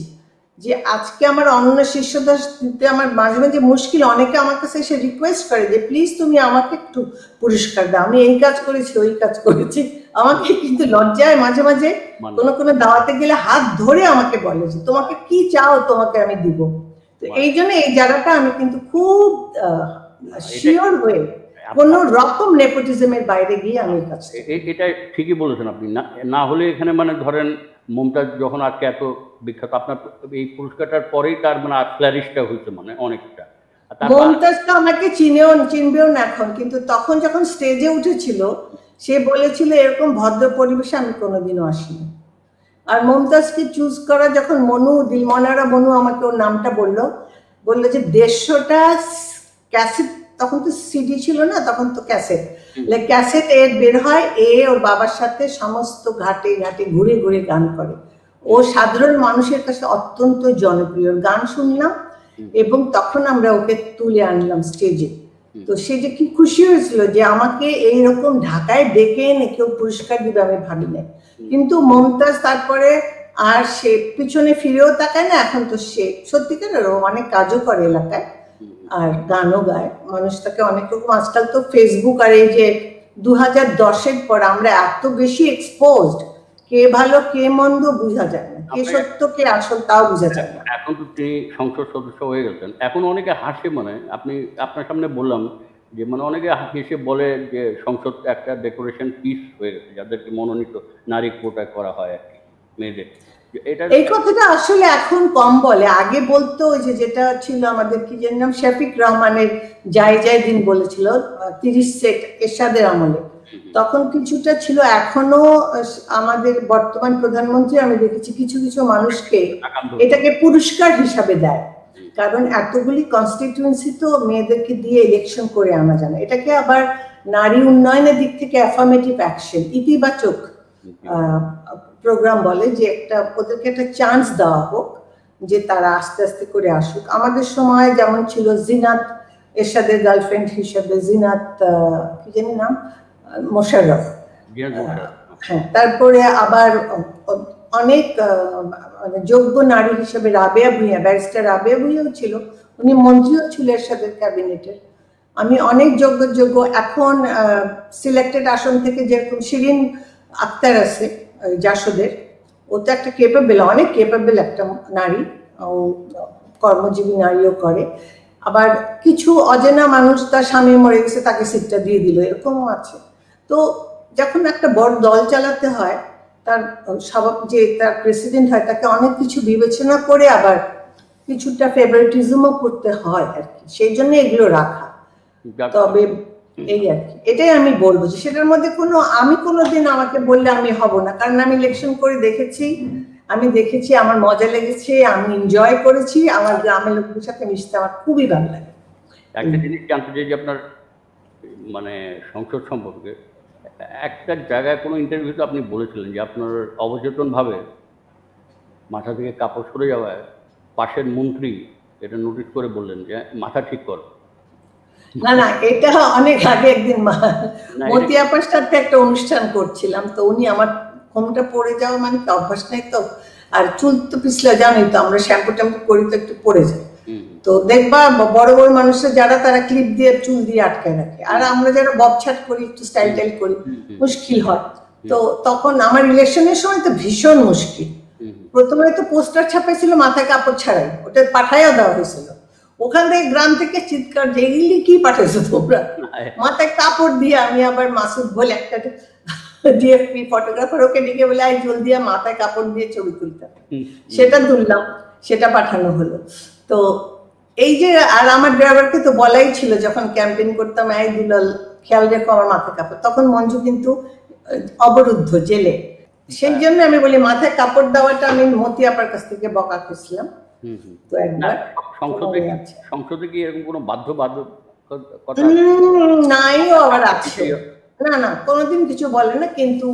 যে আজকে আমার অনন্য শিষ্যদাস দিতে আমার মাঝে মাঝে মুশকিল। অনেকে আমার কাছে এসে রিকোয়েস্ট করে যে প্লিজ তুমি আমাকে একটু পুরস্কার দাও, আমি এই কাজ করেছি ওই কাজ করেছি। আমাকে কিন্তু লজ্জায় মাঝে মাঝে কোনো দাওয়াতে গেলে হাত ধরে আমাকে বলে যে তোমাকে কি চাও, তোমাকে আমি দিব। তো এই জন্য এই জায়গাটা আমি কিন্তু খুব শিওর হয়ে কোন রকম নেপোটিজমের বাইরে গিয়ে আমি কাজ, এটা ঠিকই বলেছেন আপনি। না হলে এখানে মানে ধরেন মমতাজ যখন আজকে এত বিখ্যাত, আপনার এই পুরস্কারটার পরেই তার মানে ফ্লারিশটা হয়েছে, মানে অনেকটা। মমতাজ তো আমাকে চিনবেও না এখন, কিন্তু তখন যখন স্টেজে উঠেছিল সে বলেছিল এরকম ভদ্র পরিবেশে আমি কোনোদিনও আসিনি। আর মমতাজকে চুজ করা যখন দিলমনারা মনু আমাকে ওর নামটা বললো যে 150টা ক্যাসেট, তখন তো সিডি ছিল না, তখন তো ক্যাসেট এর বের হয়, ওর বাবার সাথে সমস্ত ঘাটে ঘাটে ঘুরে ঘুরে গান করে। ও সাধারণ মানুষের কাছে অত্যন্ত জনপ্রিয়, গান শুনলাম এবং তখন আমরা ওকে তুলে আনলাম স্টেজে। তো সে যে কি খুশি হয়েছিল যে আমাকে এইরকম ঢাকায় ডেকে এনে কেউ পুরস্কার দিবে, আমি ভাবি না। কিন্তু মমতাজ তারপরে আর সে পিছনে ফিরেও তাকায় না, এখন তো সে সত্যিকারের অনেক কাজও করে এলাকায়, আর গানও গায়, মানুষ তাকে অনেক রকম। আজকাল তো ফেসবুক আর এই যে 2010-এর পর আমরা এত বেশি এক্সপোজড, কে ভালো কে মন্দ বোঝা যায় না, কে সত্য কে আসল তাও বোঝা যায় না। এখন তো তিনি সংসদ সদস্য হয়ে গেছেন, এখন অনেকে হাসে, মানে আপনার সামনে বললাম যে মানে অনেকে হেসে বলে যে সংসদ একটা ডেকোরেশন পিস হয়ে গেছে, যাদেরকে মনোনীত নারী কোটায় করা হয় আর কি। মেয়েদের। এটা এই কথাটা আসলে এখন কম বলে, আগে বলতো ওই যে যেটা ছিল আমাদের কি যেন নাম শফিক রহমানের যাই যাই দিন বলেছিল 30 সেট এরশাদের আমলে, তখন কিছুটা ছিল। এখনো আমাদের বর্তমান প্রধানমন্ত্রী আমি দেখেছি কিছু কিছু মানুষকে এটাকে পুরস্কার হিসাবে দেয়, কারণ এতগুলি কনস্টিটিউয়েন্সি তো মেয়েদেরকে দিয়ে ইলেকশন করে আনা যায় না। এটাকে আবার নারী উন্নয়নের দিক থেকে অ্যাফার্মেটিভ অ্যাকশন, ইতিবাচক প্রোগ্রাম বলে, যে একটা ওদেরকে একটা চান্স দেওয়া হোক যে তারা আস্তে আস্তে করে আসুক। আমাদের সময় যেমন ছিল জিনাত এরশাদের গার্লফ্রেন্ড হিসেবে, জিনাত কি জানি নাম, মোশাররফ, হ্যাঁ, তারপরে আবার অনেক মানে যোগ্য নারী হিসেবে রাবেয়া ভূঁইয়া, ব্যারিস্টার রাবেয়া ভূঁইয়াও ছিল, উনি মন্ত্রীও ছিল এরশাদের ক্যাবিনেটের। আমি অনেক যোগ্য এখন সিলেক্টেড আসন থেকে যেরকম শিরিন আক্তার আছে জাসদের, ও তো একটা কেপেবল, অনেক কেপেবল একটা নারী, ও কর্মজীবী নারীও করে। আবার কিছু অজানা মানুষ, তার স্বামী মরে গেছে তাকে সিটটা দিয়ে দিল, এরকমও আছে। তো যখন একটা বড় দল চালাতে হয়, তার স্বভাব যে তার প্রেসিডেন্ট হয় তাকে অনেক কিছু বিবেচনা করে আবার কিছুটা ফেভারিটিজমও করতে হয় আর কি, সেই জন্য এগুলো রাখা। তবে এই আর কি, এটাই আমি বলবো যে সেটার মধ্যে কোনো, আমি কোনোদিন আমাকে বললে আমি হব না, কারণ আমি ইলেকশন করে দেখেছি, আমি দেখেছি, আমার মজা লেগেছে, আমি এনজয় করেছি, আমার গ্রামের লোকদের সাথে মিশতে আমার খুবই ভালো লাগে। একটা জিনিস জানতে চাই যে আপনার মানে সংসদ সম্পর্কে, একটা জায়গায় কোনো ইন্টারভিউতে আপনি বলেছিলেন যে আপনার অবচেতনভাবে মাথা থেকে কাপড় সরে যাওয়ায় পাশের মন্ত্রী এটা নোটিস করে বললেন যে মাথা ঠিক করো। না, এটা অনেক আগে একদিন মতি আপার সাথে একটা অনুষ্ঠান করছিলাম, তো উনি আমার ঘুমটা পড়ে যাওয়া মানে অভ্যাস নেই তো, আর চুল তো পিছলে জানোই তো, আমরা শ্যাম্পু ট্যাম্পু করি তো একটু পড়ে যায়, তো দেখবা বড় বড় মানুষরা যারা তারা ক্লিপ দিয়ে চুল দিয়ে আটকায় রাখে, আর আমরা যারা ববছাট করি একটু স্টাইল টাইল করি মুশকিল হয়। তো তখন আমার ইলেকশনের সময় তো ভীষণ মুশকিল, প্রথমে তো পোস্টার ছাপাইছিল মাথায় কাপড় ছাড়াই, ওটা পাঠাইয়া দেওয়া হয়েছিল, ওখান থেকে গ্রাম থেকে চিৎকার, যেগুলি কি পাঠাইছো তোমরা, মাথায় কাপড় দিয়ে। আমি আবার মাসুদ বলে একটা ডিএফপি ফটোগ্রাফার, ওকে ডেকে বলে আই জলদি মাথায় কাপড় দিয়ে ছবি তুলতাম, সেটা তুললাম, সেটা পাঠানো হলো। তো এই যে, আর আমার ড্রাইভারকে তো বলাই ছিল যখন ক্যাম্পেইন করতাম, এই দুলাল খেয়াল রেখো আমার মাথায় কাপড়, তখন মঞ্জু কিন্তু অবরুদ্ধ জেলে, সেই জন্য আমি বলি মাথায় কাপড় দেওয়াটা আমি মতি আপার কাছ থেকে বকা খেয়েছিলাম। তো একবার সংসদে কি এরকম কোনো বাধ্য কথা নাইও আবার আছে, না কোনোদিন কিছু বলে না, কিন্তু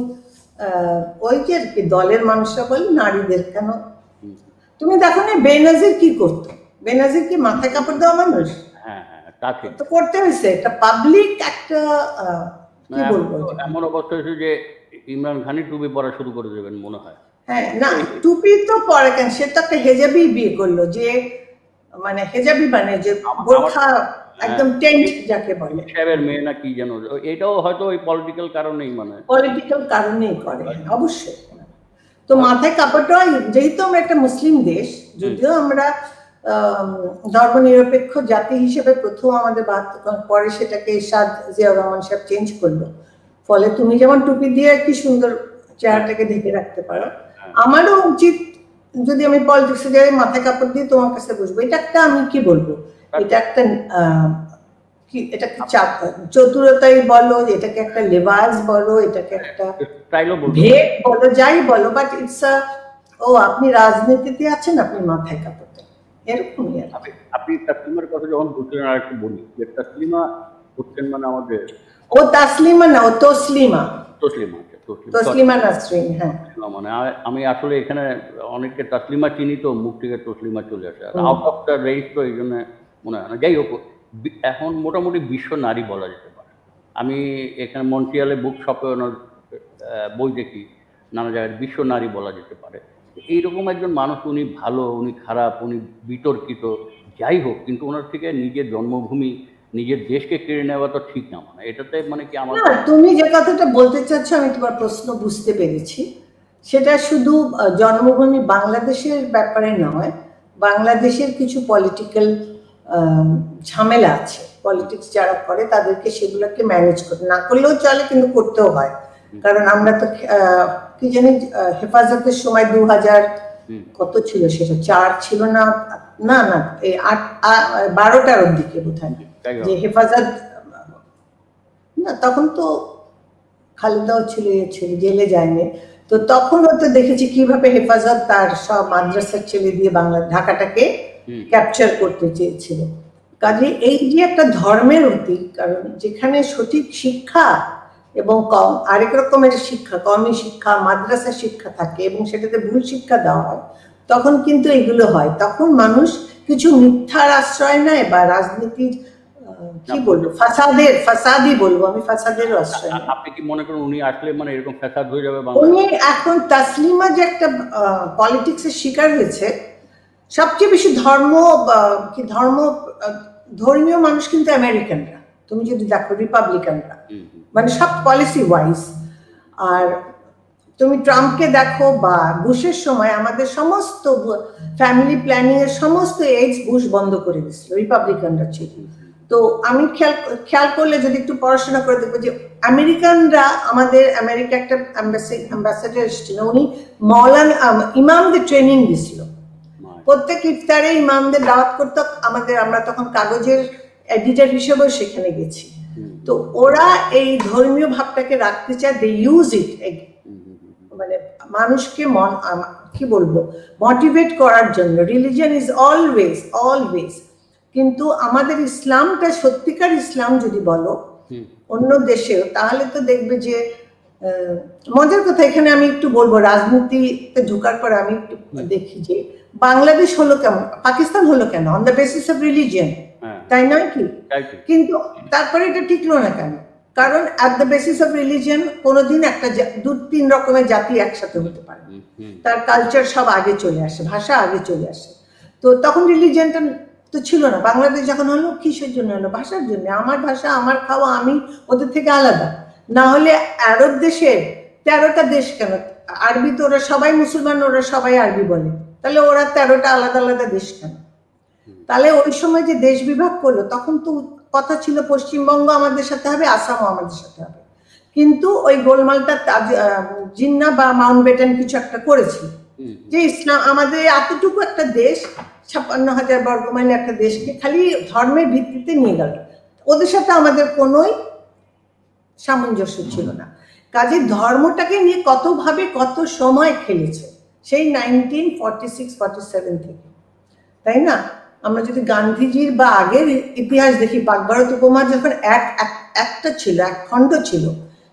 ওই যে আর কি দলের মানুষরা বলে নারীদের কেন, তুমি দেখো না বেনাজির কি করতো, বেনাজির কি মাথায় কাপড় দেওয়া মানুষ? তো করতে হয়েছে, একটা পাবলিক একটা কি বলবো, এমন অবস্থা হয়েছে যে ইমরান খানই টুপি পরা শুরু করে দেবেন মনে হয়। হ্যাঁ, না টুপি তো পরে কেন, সে তো একটা হেজাবি বিয়ে করলো, যে মানে হেজাবি মানে যে বোরখা একদম টেন্ট যাকে বলে, সাহেবের মেয়ে না কি যেন, এটাও হয়তো ওই পলিটিক্যাল কারণেই, মানে পলিটিক্যাল কারণেই করে অবশ্যই। তো মাথায় কাপড়টা, যেহেতু আমরা একটা মুসলিম দেশ, যদিও আমরা ধর্মনিরপেক্ষ জাতি হিসেবে প্রথম আমাদের ৭২, পরে সেটাকে এরশাদ জিয়াউর রহমান সাহেব চেঞ্জ করলো, ফলে তুমি যেমন টুপি দিয়ে কি সুন্দর চেহারাটাকে ঢেকে রাখতে পারো, আমারও উচিত যদি আমি পলিটিক্সে যাই মাথায় কাপড় দিয়ে তোমার কাছে বসবো, এটা একটা আমি কি বলবো, এটা একটা কি, এটাকে চতুরতাই বলো, এটাকে একটা লেবাস বলো, এটাকে একটা ভেদ বলো, যাই বলো, বাট ইটস ও আপনি রাজনীতিতে আছেন, আপনি মাথায় কাপড় দেন, এরকমই। আপনি তাসলিমার কথা যখন বলছিলেন আর একটু বলি, যে তাসলিমা হচ্ছেন মানে আমাদের, ও তাসলিমা না, ও তসলিমা নাসরিন। হ্যাঁ, মানে আমি আসলে এখানে অনেককে তাসলিমা চিনি তো, মুখ থেকে তসলিমা চলে আসে, আউট অফ দ্য রেস, তো এই জন্য মনে হয় না। যাই হোক, এখন মোটামুটি বিশ্ব নারী বলা যেতে পারে। আমি এখানে মন্ট্রিয়ালে বুক শপে বই দেখি, নানা জায়গায় বিশ্ব নারী বলা যেতে পারে। এইরকম একজন মানুষ, উনি ভালো, উনি খারাপ, উনি বিতর্কিত, যাই হোক, কিন্তু ওনার থেকে নিজের জন্মভূমি, নিজের দেশকে কেড়ে নেওয়া তো ঠিক না, মানে এটাতে মানে কি আমার, তুমি যে কথাটা বলতে চাচ্ছ আমি তোমার প্রশ্ন বুঝতে পেরেছি, সেটা শুধু জন্মভূমি বাংলাদেশের ব্যাপারে নয়, বাংলাদেশের কিছু পলিটিক্যাল ঝামেলা আছে, পলিটিক্স যারা করে তাদেরকে সেগুলোকে ম্যানেজ করতে, না করলেও চলে কিন্তু করতেও হয়, কারণ আমরা তো কি জানি হেফাজতের সময় 2000 কত ছিল সেটা 4 ছিল না, না না এই 12টার দিকে বোধহয়, যে হেফাজত না তখন তো খালেদাও ছিল জেলে যায়নি, তো তখন হয়তো দেখেছি কিভাবে হেফাজত তার সব মাদ্রাসার ছেলে দিয়ে বাংলা ঢাকাটাকে ক্যাপচার করতে চেয়েছিল। কাজে এই যে একটা ধর্মের অতীত, কারণ যেখানে সঠিক শিক্ষা এবং আরেক রকমের শিক্ষা, কওমি শিক্ষা, মাদ্রাসা শিক্ষা থাকে এবং সেটাতে ভুল শিক্ষা দেওয়া হয়, তখন কিন্তু এগুলো হয়। তখন মানুষ কিছু মিথ্যার আশ্রয় নেয় বা রাজনীতির কি বলবো ফাসাদি বলবো আমি, ফাসাদের আশ্রয় নেয়। আপনি কি মনে করেন উনি আসলে মানে এরকম ফ্যাসাদ হয়ে যাবে? উনি এখন তাসলিমা যে একটা পলিটিক্সের শিকার হয়েছে, সবচেয়ে বেশি ধর্মীয় মানুষ কিন্তু আমেরিকানরা, তুমি যদি দেখো রিপাবলিকানরা, মানে সব পলিসি ওয়াইজ। আর তুমি ট্রাম্পকে দেখো বা বুশের সময় আমাদের সমস্ত ফ্যামিলি প্ল্যানিং এর সমস্ত এইডস বুশ বন্ধ করে দিয়েছিল, রিপাবলিকানরা ছিল। তো আমি খেয়াল করলে যদি একটু পড়াশোনা করে দেখবো যে আমেরিকানরা, আমাদের আমেরিকা একটা অ্যাম্বাসেডার এসেছিল, উনি ইমামদের ট্রেনিং দিছিল, প্রত্যেক ইফতারে ইমামদের দাওয়াত করতো আমাদের, আমরা তখন কাগজের এডিটর হিসেবেও সেখানে গেছি। তো ওরা এই ধর্মীয় ভাবটাকে রাখতে চায়, দে ইউজ ইট, মানে মানুষকে কি বলবো মোটিভেট করার জন্য। রিলিজিয়ন ইজ অলওয়েজ, কিন্তু আমাদের ইসলামটা সত্যিকার ইসলাম যদি বলো অন্য দেশেও, তাহলে তো দেখবে যে মজার কথা, এখানে আমি একটু বলবো রাজনীতিতে ঢোকার পর আমি একটু দেখি যে বাংলাদেশ হলো কেমন, পাকিস্তান হলো কেন, on the basis of religion, তাই নয় কি? কিন্তু তারপরে এটা টিকলো না কেন? কারণ at the basis of religion কোনোদিন একটা 2-3 রকমের জাতি একসাথে হতে পারে, তার কালচার সব আগে চলে আসে, ভাষা আগে চলে আসে। তো তখন রিলিজিয়নটা তো ছিল না। বাংলাদেশ যখন হলো, কিসের জন্য হলো? ভাষার জন্য। আমার ভাষা, আমার খাওয়া, আমি ওদের থেকে আলাদা। না হলে আরব দেশের 13টা দেশ কেন? আরবি তো ওরা সবাই মুসলমান, ওরা সবাই আরবি বলে, তাহলে ওরা 13টা আলাদা আলাদা দেশ কেন? তাহলে ওই সময় যে দেশ বিভাগ করলো, তখন তো কথা ছিল পশ্চিমবঙ্গ আমাদের সাথে হবে, আসামও আমাদের সাথে হবে, কিন্তু ওই গোলমালটা জিন্না বা মাউন্টব্যাটেন কিছু একটা করেছিল, যে ইসলাম আমাদের এতটুকু একটা দেশ, 56,000 বর্গমাইল একটা দেশকে খালি ধর্মের ভিত্তিতে নিয়ে গেল, ওদের সাথে আমাদের কোনোই সামঞ্জস্য ছিল না। কাজে ধর্মটাকে নিয়ে কতভাবে কত সময় খেলেছে, সেই 1946-47 থেকে, তাই না? আমরা যদি গান্ধীজির বা আগের ইতিহাস দেখি, পাক ভারত উপমা যখন একটা ছিল, এক খণ্ড ছিল,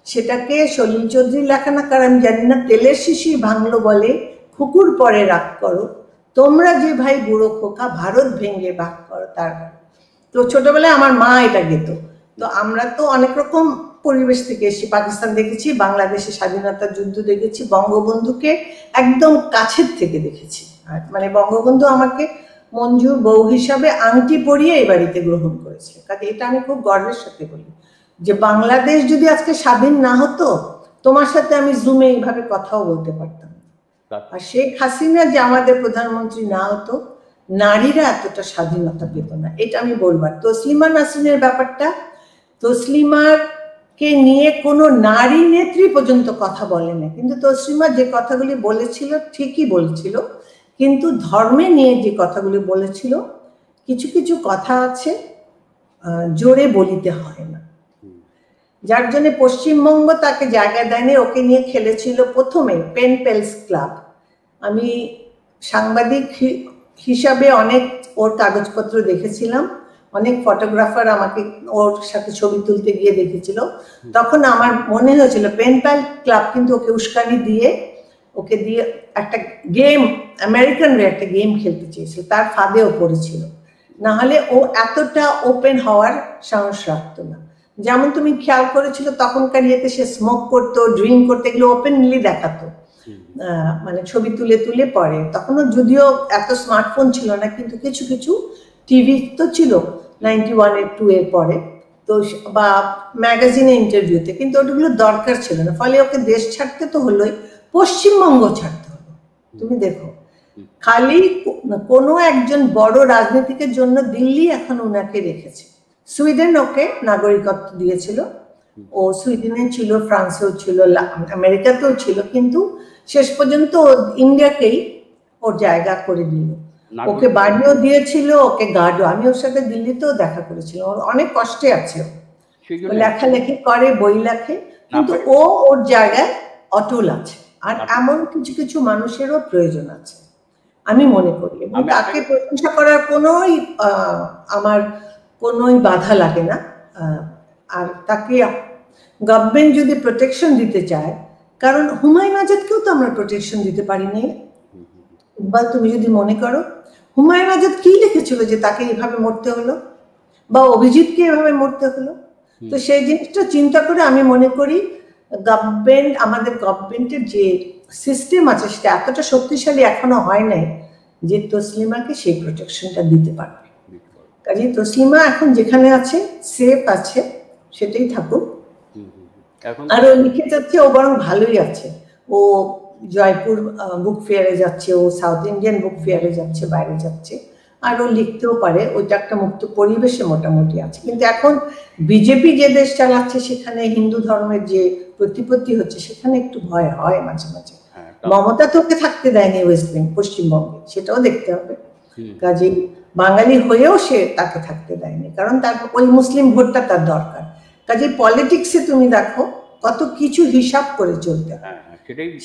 সেটাকে সলিল চৌধুরীর লেখা না কার আমি জানি না, তেলের শিশি ভাঙলো বলে কুকুর পরে রাগ করো, তোমরা যে ভাই বুড়ো খোকা ভারত ভেঙে ভাগ করো তার। তো ছোটবেলায় আমার মা এটা গেতো। তো আমরা তো অনেক রকম পরিবেশ থেকে এসেছি, পাকিস্তান দেখেছি, বাংলাদেশে স্বাধীনতার যুদ্ধ দেখেছি, বঙ্গবন্ধুকে একদম কাছের থেকে দেখেছি। আর মানে বঙ্গবন্ধু আমাকে মঞ্জুর বউ হিসাবে আংটি পরিয়ে এই বাড়িতে গ্রহণ করেছে। কাজে এটা আমি খুব গর্বের সাথে বলি যে বাংলাদেশ যদি আজকে স্বাধীন না হতো, তোমার সাথে আমি জুমে এইভাবে কথাও বলতে পারতাম। আর শেখ হাসিনা যে আমাদের প্রধানমন্ত্রী না হতো, নারীরা এতটা স্বাধীনতা পেত না, এটা আমি বলবার। তসলিমা নাসরিনের ব্যাপারটা, তসলিমার কে নিয়ে কোনো নারী নেত্রী পর্যন্ত কথা বলে না, কিন্তু তসলিমা যে কথাগুলি বলেছিল ঠিকই বলেছিল, কিন্তু ধর্মে নিয়ে যে কথাগুলি বলেছিল, কিছু কিছু কথা আছে জোরে বলিতে হয় না, যার জন্য পশ্চিমবঙ্গ তাকে জায়গা দেয়নি। ওকে নিয়ে খেলেছিল প্রথমে পেন পেলস ক্লাব। আমি সাংবাদিক হিসাবে অনেক ওর কাগজপত্র দেখেছিলাম, অনেক ফটোগ্রাফার আমাকে ওর সাথে ছবি তুলতে গিয়ে দেখেছিল। তখন আমার মনে হয়েছিল পেন পেল ক্লাব কিন্তু ওকে উস্কানি দিয়ে, ওকে দিয়ে একটা গেম, আমেরিকানরা একটা গেম খেলতে চেয়েছিল, তার ফাঁদেও পড়েছিল, না হলে ও এতটা ওপেন হওয়ার সাহস রাখতো না। যেমন তুমি খেয়াল করেছিল তখনকার ইয়েতে সে স্মোক করতো, ড্রিঙ্ক করতে, এগুলো ওপেনলি দেখাতো, মানে ছবি তুলে তুলে পরে। তখনও যদিও এত স্মার্টফোন ছিল না, কিন্তু কিছু কিছু টিভি তো ছিল 91-2 এর পরে, তো বা ম্যাগাজিনে ইন্টারভিউতে, কিন্তু ওগুলো দরকার ছিল না। ফলে ওকে দেশ ছাড়তে তো হলোই, পশ্চিমবঙ্গ ছাড়তে হলো। তুমি দেখো, খালি কোনো একজন বড় রাজনীতিকের জন্য দিল্লি এখন ওনাকে রেখেছে। সুইডেন ওকে নাগরিকত্ব দিয়েছিল, ও সুইডেনে ছিল, ফ্রান্সেও ছিল, আমেরিকাতেও ছিল, কিন্তু শেষ পর্যন্ত ইন্ডিয়াকেই ওর জায়গা করে দিল। ওকে বাড়িও দিয়েছিল, ওকে গার্ডও। আমি ওর সাথে দিল্লিতেও দেখা করেছিলাম। ওর অনেক কষ্টে আছে, লেখালেখি করে, বই লেখে, কিন্তু ও ওর জায়গায় অটল আছে। আর এমন কিছু কিছু মানুষেরও প্রয়োজন আছে আমি মনে করি, এবং তাকে প্রশংসা করার আমার কোনোই বাধা লাগে না। আর তাকে গভর্নমেন্ট যদি প্রোটেকশন দিতে চায়, কারণ হুমায়ুন আজাদকেও তো আমরা প্রোটেকশন দিতে পারিনি। ইকবাল, তুমি যদি মনে করো, হুমায়ুন আজাদ কি লিখেছিল যে তাকে এভাবে মরতে হলো, বা অভিজিৎকে এভাবে মরতে হলো? তো সেই জিনিসটা চিন্তা করে আমি মনে করি গভর্নমেন্ট, আমাদের গভর্নমেন্টের যে সিস্টেম আছে সেটা এতটা শক্তিশালী এখনো হয় নাই যে তসলিমাকে সেই প্রোটেকশনটা দিতে পারবে। কাজে তসলিমা এখন যেখানে আছে, সেফ আছে, সেটাই থাকুক। আর ও লিখে যাচ্ছে, ও বরং ভালোই আছে। ও জয়পুর বুক ফেয়ারে যাচ্ছে, ও সাউথ ইন্ডিয়ান বুক ফেয়ারে যাচ্ছে, বাইরে যাচ্ছে, আর ও লিখতেও পারে। ওইটা একটা মুক্ত পরিবেশে মোটামুটি আছে। কিন্তু এখন বিজেপি যে দেশ চালাচ্ছে, সেখানে হিন্দু ধর্মের যে প্রতিপত্তি হচ্ছে, সেখানে একটু ভয় হয় মাঝে মাঝে। মমতা তোকে থাকতে দেয়নি ওয়েস্ট বেঙ্গল, পশ্চিমবঙ্গে, সেটাও দেখতে হবে। কাজে বাঙালি হয়েও সে তাকে থাকতে দেয়নি, কারণ তার ওই মুসলিম ভোটটা তার দরকার। কাজে পলিটিক্সে তুমি দেখো কত কিছু হিসাব করে চলতে হয়,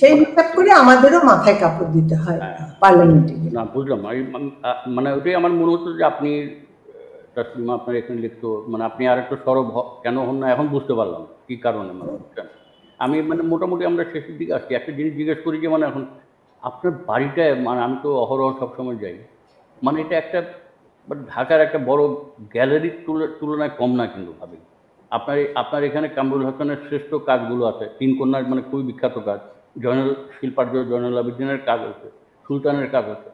সেই হিসাব করে আমাদেরও মাথায় কাপড় দিতে হয় পার্লামেন্টে। না, বুঝলাম। মানে ওটাই আমার মনে হচ্ছে যে আপনি তসলিমা আপনার এখানে লিখতো, মানে আপনি আর একটু সরব কেন হন না, এখন বুঝতে পারলাম কি কারণে। মানে আমি মানে মোটামুটি আমরা শেষের দিকে আসছি। একটা জিনিস জিজ্ঞেস করি যে মানে এখন আপনার বাড়িটায়, মানে আমি তো অহরহ সবসময় যাই, মানে এটা একটা ঢাকার একটা বড় গ্যালারির তুলনায় কম না, কিন্তু ভাবি আপনার এখানে কামরুল হাসানের শ্রেষ্ঠ কাজগুলো আছে। তিন কন্যার মানে খুবই বিখ্যাত কাজ, শিল্পার্য জয়নুল আবেদিনের কাজ আছে, সুলতানের কাজ আছে।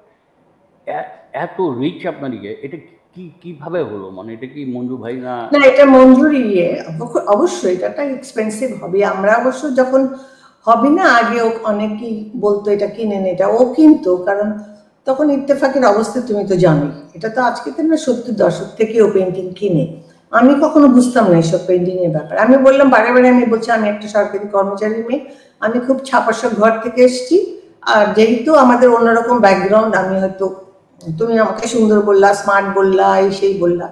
এত রিচ আপনার ইয়ে, এটা কিভাবে হলো? মানে এটা কি মঞ্জু ভাই না? এটা মঞ্জুর ইয়ে, অবশ্যই এটা একটা এক্সপেন্সিভ হবি। আমরা অবশ্য যখন হবি না, আগে অনেকেই বলতো এটা কিনে নে, এটা ও কিনতো, কারণ তখন ইত্তেফাকের অবস্থা তুমি তো জানোই। এটা তো আজকে তো না, 70 দশক থেকে ও পেন্টিং কিনে। আমি কখনো বুঝতাম না এইসব পেন্টিং এর ব্যাপার। আমি বললাম বারে বারে, আমি বলছি আমি একটা সরকারি কর্মচারী মেয়ে, আমি খুব ছাপাসা ঘর থেকে এসেছি, আর যেহেতু আমাদের অন্যরকম ব্যাকগ্রাউন্ড, আমি হয়তো, তুমি আমাকে সুন্দর বললা, স্মার্ট বললা, এই সেই বললা,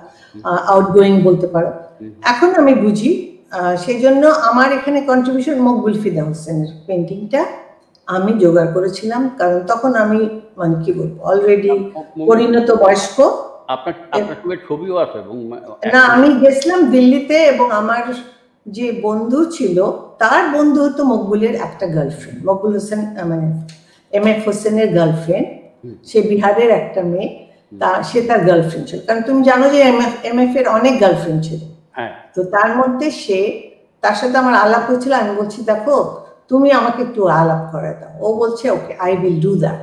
আউটগোয়িং বলতে পারো। এখন আমি বুঝি, সেই জন্য আমার এখানে কন্ট্রিবিউশন মকবুল ফিদা হোসেনের পেন্টিংটা আমি জোগাড় করেছিলাম, কারণ তখন আমি মানে কি বলবো, অলরেডি পরিণত বয়স্ক। আপনার ছবিও আছে? না, আমি গেছিলাম দিল্লিতে, এবং আমার যে বন্ধু ছিল, তার বন্ধু হতো মকবুলের একটা গার্লফ্রেন্ড, মকবুল হোসেন মানে MF হোসেনের গার্লফ্রেন্ড। সে বিহারের একটা মেয়ে, সে তার গার্লফ্রেন্ড ছিল। কারণ তুমি জানো যে MF এর অনেক গার্লফ্রেন্ড ছিল। তো তার মধ্যে তার সাথে আমার আলাপ হয়েছিল। আমি বলছি, দেখো তুমি আমাকে একটু আলাপ করে দাও। ও বলছে ওকে, আই উইল ডু দ্যাট।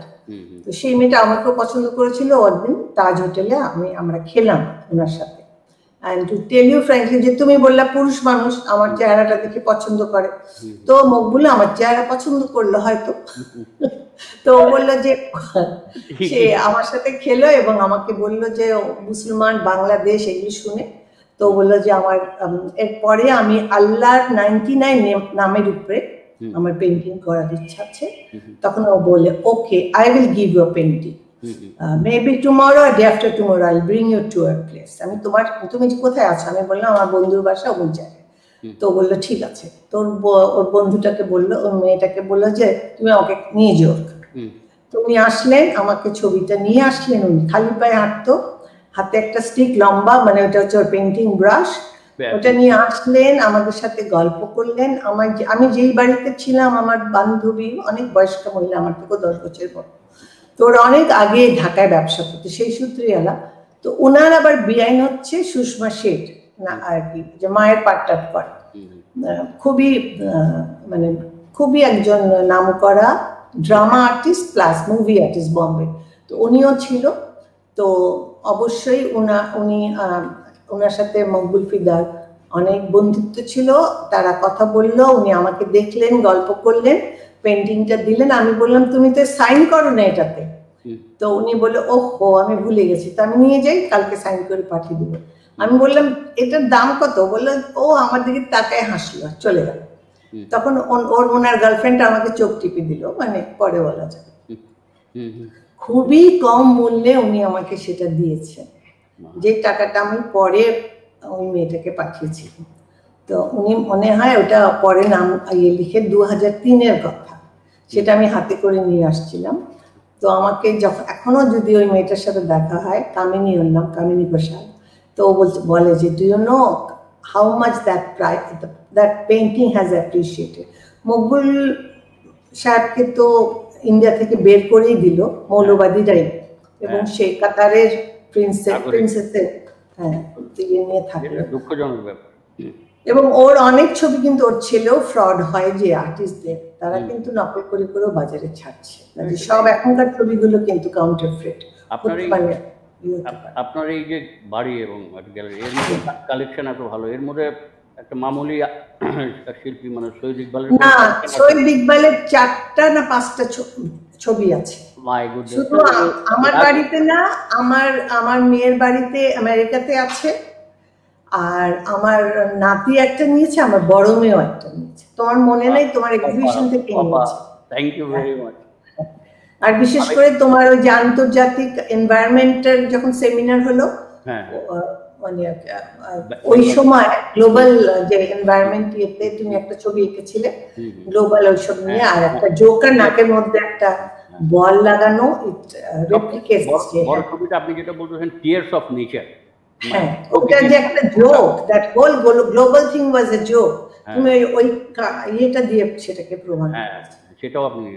তো সেই মেয়েটা আমাকেও পছন্দ করেছিল। একদিন তাজ হোটেলে আমরা খেলাম ওনার সাথে। And to tell you frankly, যে তুমি বললা পুরুষ মানুষ আমার চেহারাটা দেখে পছন্দ করে, তো মকবুল আমার চেহারা পছন্দ করলো হয়তো। তো ও বললো যে সে আমার সাথে খেলো এবং আমাকে বললো যে মুসলমান, বাংলাদেশ এগুলি শুনে, তো বললো যে আমার এরপরে আমি আল্লাহর 99 নামের উপরে আমার পেন্টিং করার ইচ্ছা আছে। তখন ও বলে, okay, I will give you a painting, maybe tomorrow or day after tomorrow I will bring you to our place. তুমি কোথায় আছো? আমি বললাম আমার বন্ধুর বাসা অমুক জায়গায়। তো বললো ঠিক আছে। তো ওর বন্ধুটাকে বললো, ওর মেয়েটাকে বললো যে তুমি আমাকে নিয়ে যাও। তো উনি আসলেন, আমাকে ছবিটা নিয়ে আসলেন। উনি খালি পায়ে হাঁটতো, হাতে একটা স্টিক লম্বা, মানে ওটা হচ্ছে ওর পেন্টিং ব্রাশ, ওটা নিয়ে আসলেন, আমাদের সাথে গল্প করলেন। আমি যেই বাড়িতে ছিলাম, আমার বান্ধবী অনেক বয়স্ক মহিলা, আমার থেকে 10 বছর বড়, তো ওরা অনেক আগে ঢাকায় ব্যবসা করতো, সেই সূত্রে এলা। তো ওনার আবার বিআইন হচ্ছে সুষমা শেঠ না আর কি, যে মায়ের পাট্টাট করে, খুবই মানে খুবই একজন নামকরা drama artist plus movie artist Bombay. তো উনিও ছিল। তো অবশ্যই উনি ওনার সাথে মকবুল ফিদার অনেক বন্ধুত্ব ছিল। তারা কথা বললো, উনি আমাকে দেখলেন, গল্প করলেন, পেন্টিংটা দিলেন। আমি বললাম তুমি তো সাইন করো না এটাতে। তো উনি বলে, ওহো আমি ভুলে গেছি, তো আমি নিয়ে যাই, কালকে সাইন করে পাঠিয়ে দেবো। আমি বললাম এটার দাম কত, বললো ও আমার দিকে তাকায় হাসলো চলে গেল। তখন ওনার গার্লফ্রেন্ড আমাকে চোখ টিপে দিল, মানে পরে বলা যাবে। খুবই কম মূল্যে উনি আমাকে সেটা দিয়েছেন, যে টাকাটা আমি পরে ওই মেয়েটাকে পাঠিয়েছিলাম। তো উনি মনে হয় ওটা পরে নাম লিখে 2003-এর কথা, সেটা আমি হাতে করে নিয়ে আসছিলাম। তো আমাকে যখন এখনো যদি ওই মেয়েটার সাথে দেখা হয়, কামিনী ওর নাম, কামিনী প্রসাদ, তো ও বলে যে do you know how much that painting has appreciated. Maqbool সাহেবকে তো ইন্ডিয়া থেকে বের করেই দিল মৌলবাদীরাই, এবং সেই কাতারের প্রিন্সেসের নিয়ে থাকলো, দুঃখজনক ব্যাপার। এবং ওর অনেক ছবি কিন্তু ওর ছেলেও ফ্রড হয়, যে আর্টিস্টদের তারা কিন্তু নকল করে করেও বাজারে ছাড়ছে। সব এখনকার ছবিগুলো কিন্তু কাউন্টারফেট। আপনার এই যে বাড়ি এবং গ্যালারি, এর মধ্যে কালেকশন এত ভালো, এর মধ্যে একটা মামুলি শিল্পী মানে সৈয়দ ইকবালের, না সৈয়দ ইকবালের 4টা না 5টা ছবি আছে। শুধু আমার বাড়িতে না, আমার মেয়ের বাড়িতে আমেরিকাতে আছে, আর আমার নাতি একটা নিয়েছে, আমার বড় মেয়েও একটা নিয়েছে। তোমার মনে নেই তোমার এক্সিবিশন থেকে নিয়েছে। Thank you very much. আর বিশেষ করে তোমার ওই যে আন্তর্জাতিক এনভায়রনমেন্টের যখন সেমিনার হলো, মানে ওই সময় গ্লোবাল যে এনভায়রনমেন্ট ইয়েতে তুমি একটা ছবি এঁকেছিলে গ্লোবাল ওইসব নিয়ে, আর একটা জোকার নাকের মধ্যে একটা বল লাগানো রেপ্লিকেটস। বড় ছবিটা আপনি যেটা বলতেছেন টিয়ার্স অফ নেচার, হ্যাঁ ওটা যে একটা joke, that whole global thing was a joke. তুমি ওই ইয়েটা দিয়ে সেটাকে প্রমাণ করেছো। সেটাও আপনি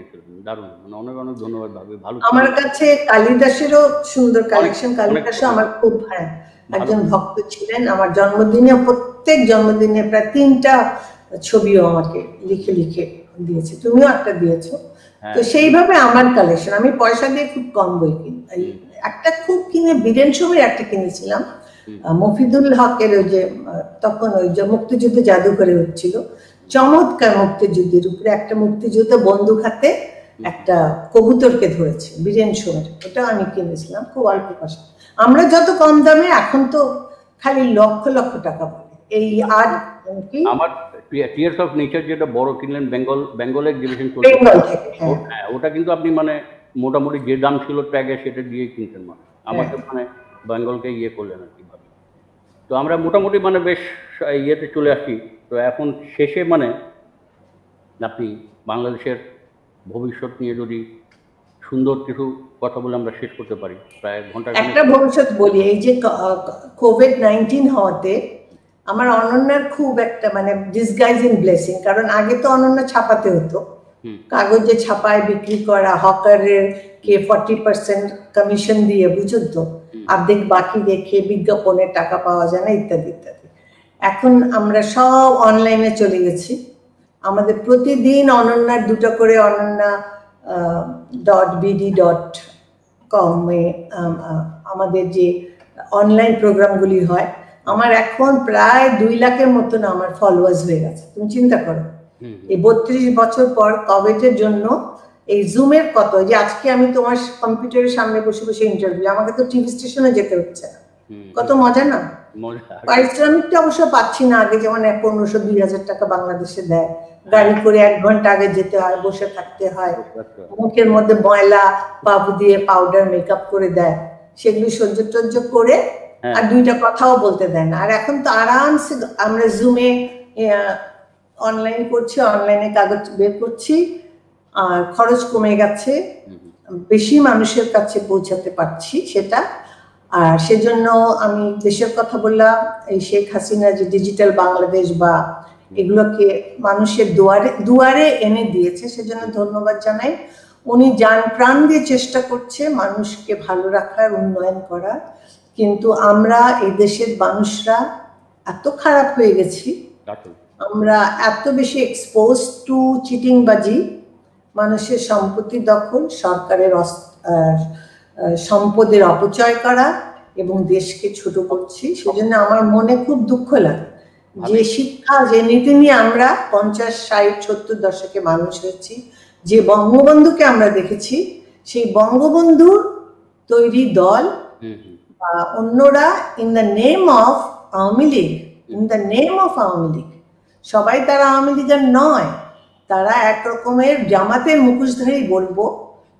দারুণ, মানে অনেক অনেক ধন্যবাদ ভাবি। ভালো, আমার কাছে কালিদাসেরও সুন্দর কালেকশন, কালিদাসও আমার খুব একজন ভক্ত ছিলেন। আমার জন্মদিনে, প্রত্যেক জন্মদিনে প্রায় 3টা ছবিও আমাকে লিখে লিখে দিয়েছে, তুমিও একটা দিয়েছো। তো সেইভাবে আমার কালেকশন, আমি পয়সা দিয়ে খুব কম বই কিনি। একটা খুব কিনে বীরেন ছবির একটা কিনেছিলাম, মফিদুল হকের, ওই যে তখন ওই যে মুক্তিযুদ্ধ জাদুঘরে হচ্ছিল, চমৎকার মুক্তিযুদ্ধের উপরে একটা মুক্তিযুদ্ধ বন্দুক হাতে একটা কবুতরকে ধরেছে, বীরেন সোমের, ওটা আমি কিনেছিলাম খুব অল্প পয়সা। আমরা যত কম দামে, এখন তো খালি লক্ষ লক্ষ টাকা বলে এই। আর কি আমার টিয়ার্স অফ নেচার যেটা বড় কিনলেন বেঙ্গল এক্সিবিশন, হ্যাঁ ওটা কিন্তু আপনি মানে মোটামুটি যে দাম ছিল ট্যাগে সেটা দিয়ে কিনতেন, মানে আমাকে মানে বেঙ্গলকে ইয়ে করলেন আর কি ভাবে। তো আমরা মোটামুটি মানে বেশ ইয়েতে চলে আসছি। তো এখন শেষে মানে আপনি বাংলাদেশের ভবিষ্যৎ নিয়ে যদি সুন্দর কিছু কথা বলে আমরা শেষ করতে পারি, প্রায় ঘন্টা একটা ভবিষ্যৎ বলি। এই যে কোভিড-19 হওয়াতে আমার অনন্যার খুব একটা মানে ডিসগাইজিং ব্লেসিং, কারণ আগে তো অনন্যা ছাপাতে হতো, কাগজে ছাপায় বিক্রি করা, হকারের কে 40% কমিশন দিয়ে, বুঝুন তো, অর্ধেক বাকি রেখে বিজ্ঞাপনে টাকা পাওয়া যায় না, ইত্যাদি ইত্যাদি। এখন আমরা সব অনলাইনে চলে গেছি। আমাদের প্রতিদিন অনন্যার 2টা করে onanna.bd.com আমাদের যে অনলাইন প্রোগ্রামগুলি হয়, আমার এখন প্রায় 2 লাখের মতন আমার ফলোয়ার্স হয়ে গেছে। তুমি চিন্তা করো, এই 32 বছর পর কোভিডের জন্য এই জুমের কত, যে আজকে আমি তোমার কম্পিউটারের সামনে বসে বসে ইন্টারভিউ, আমাকে তো টিভি স্টেশনে যেতে হচ্ছে না, কত মজা না। পারিশ্রমিকটা অবশ্য পাচ্ছি না, আগে যেমন 1500-2000 টাকা বাংলাদেশে দেয়, গাড়ি করে 1 ঘন্টা আগে যেতে হয়, বসে থাকতে হয়, মুখের মধ্যে ময়লা বাবু দিয়ে পাউডার মেকআপ করে দেয়, সেগুলি সহ্য টহ্য করে আর 2টা কথাও বলতে দেয় না। আর এখন তো আরামসে আমরা জুমে অনলাইন করছি, অনলাইনে কাগজ বের করছি, আর খরচ কমে গেছে, বেশি মানুষের কাছে পৌঁছাতে পারছি সেটা। আর সেজন্য আমি দেশের কথা বললাম, এই শেখ হাসিনা যে ডিজিটাল বাংলাদেশ বা এগুলোকে মানুষের দুয়ারে এনে দিয়েছে, সেজন্য ধন্যবাদ জানাই। উনি জান প্রাণ দিয়ে চেষ্টা করছে মানুষকে ভালো রাখার, উন্নয়ন করার, কিন্তু আমরা এই দেশের মানুষরা এত খারাপ হয়ে গেছি, আমরা এত বেশি এক্সপোজ টু চিটিংবাজি, মানুষের সম্পত্তি দখল, সরকারের সম্পদের অপচয় করা এবং দেশকে ছোট করছি। সেজন্য আমার মনে খুব দুঃখ লাগে যে শিক্ষা, যে নীতি নিয়ে আমরা 50, 60, 70 দশকে মানুষ হয়েছি, যে বঙ্গবন্ধুকে আমরা দেখেছি, সেই বঙ্গবন্ধুর তৈরি দল অন্যরা in the name of Awami League, সবাই তারা আওয়ামী লীগের নয়, তারা একরকমের জামাতের মুখোশধারী বলবো,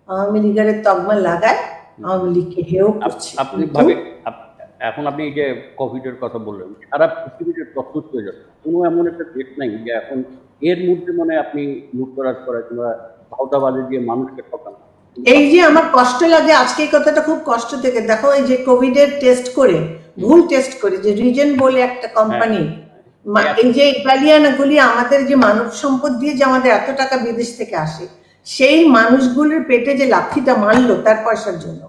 আওয়ামী লীগের তকমা লাগায় আওয়ামী লীগকে হেয় করছে। আপনি ভাবে এখন আপনি এই যে কোভিডের কথা বললেন, সারা পৃথিবীতে প্রস্তুত হয়ে যাচ্ছে, কোনো এমন একটা দেশ নাই যে এখন এর মধ্যে মানে আপনি লুটতরাজ করা কিংবা ভাওতাবাদে দিয়ে মানুষকে ঠকান। এই যে আমার কষ্ট লাগে আজকে, এই কথাটা খুব কষ্ট থেকে দেখো, এই যে কোভিডের টেস্ট করে, ভুল টেস্ট করে, যে রিজেন বলে একটা কোম্পানি, এই যে ইতালিয়ানগুলি আমাদের যে মানব সম্পদ দিয়ে যে আমাদের এত টাকা বিদেশ থেকে আসে, সেই মানুষগুলোর পেটে যে লাথিটা মারলো তার পয়সার জন্য,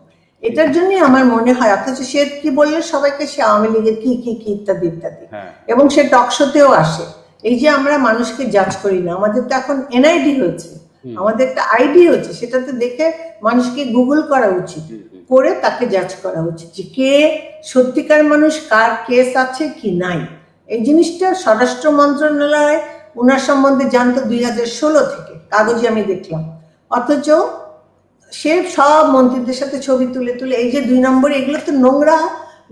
এটার জন্য আমার মনে হয়, অথচ সে কি বললো সবাইকে, সে আওয়ামী লীগের কি কি কি ইত্যাদি ইত্যাদি, এবং সে টকশোতেও আসে। এই যে আমরা মানুষকে জাজ করি না, আমাদের তো এখন এনআইডি হয়েছে, আমাদের একটা আইডি হচ্ছে, সেটাতে দেখে মানুষকে গুগল করা উচিত, করে তাকে জাজ করা উচিত যে কে সত্যিকার মানুষ, কার কেস আছে কি নাই। এই জিনিসটা স্বরাষ্ট্র মন্ত্রণালয় ওনার সম্বন্ধে জানতো 2016 থেকে, কাগজে আমি দেখলাম, অথচ সে সব মন্ত্রীদের সাথে ছবি তুলে তুলে, এই যে 2 নম্বরে, এগুলো তো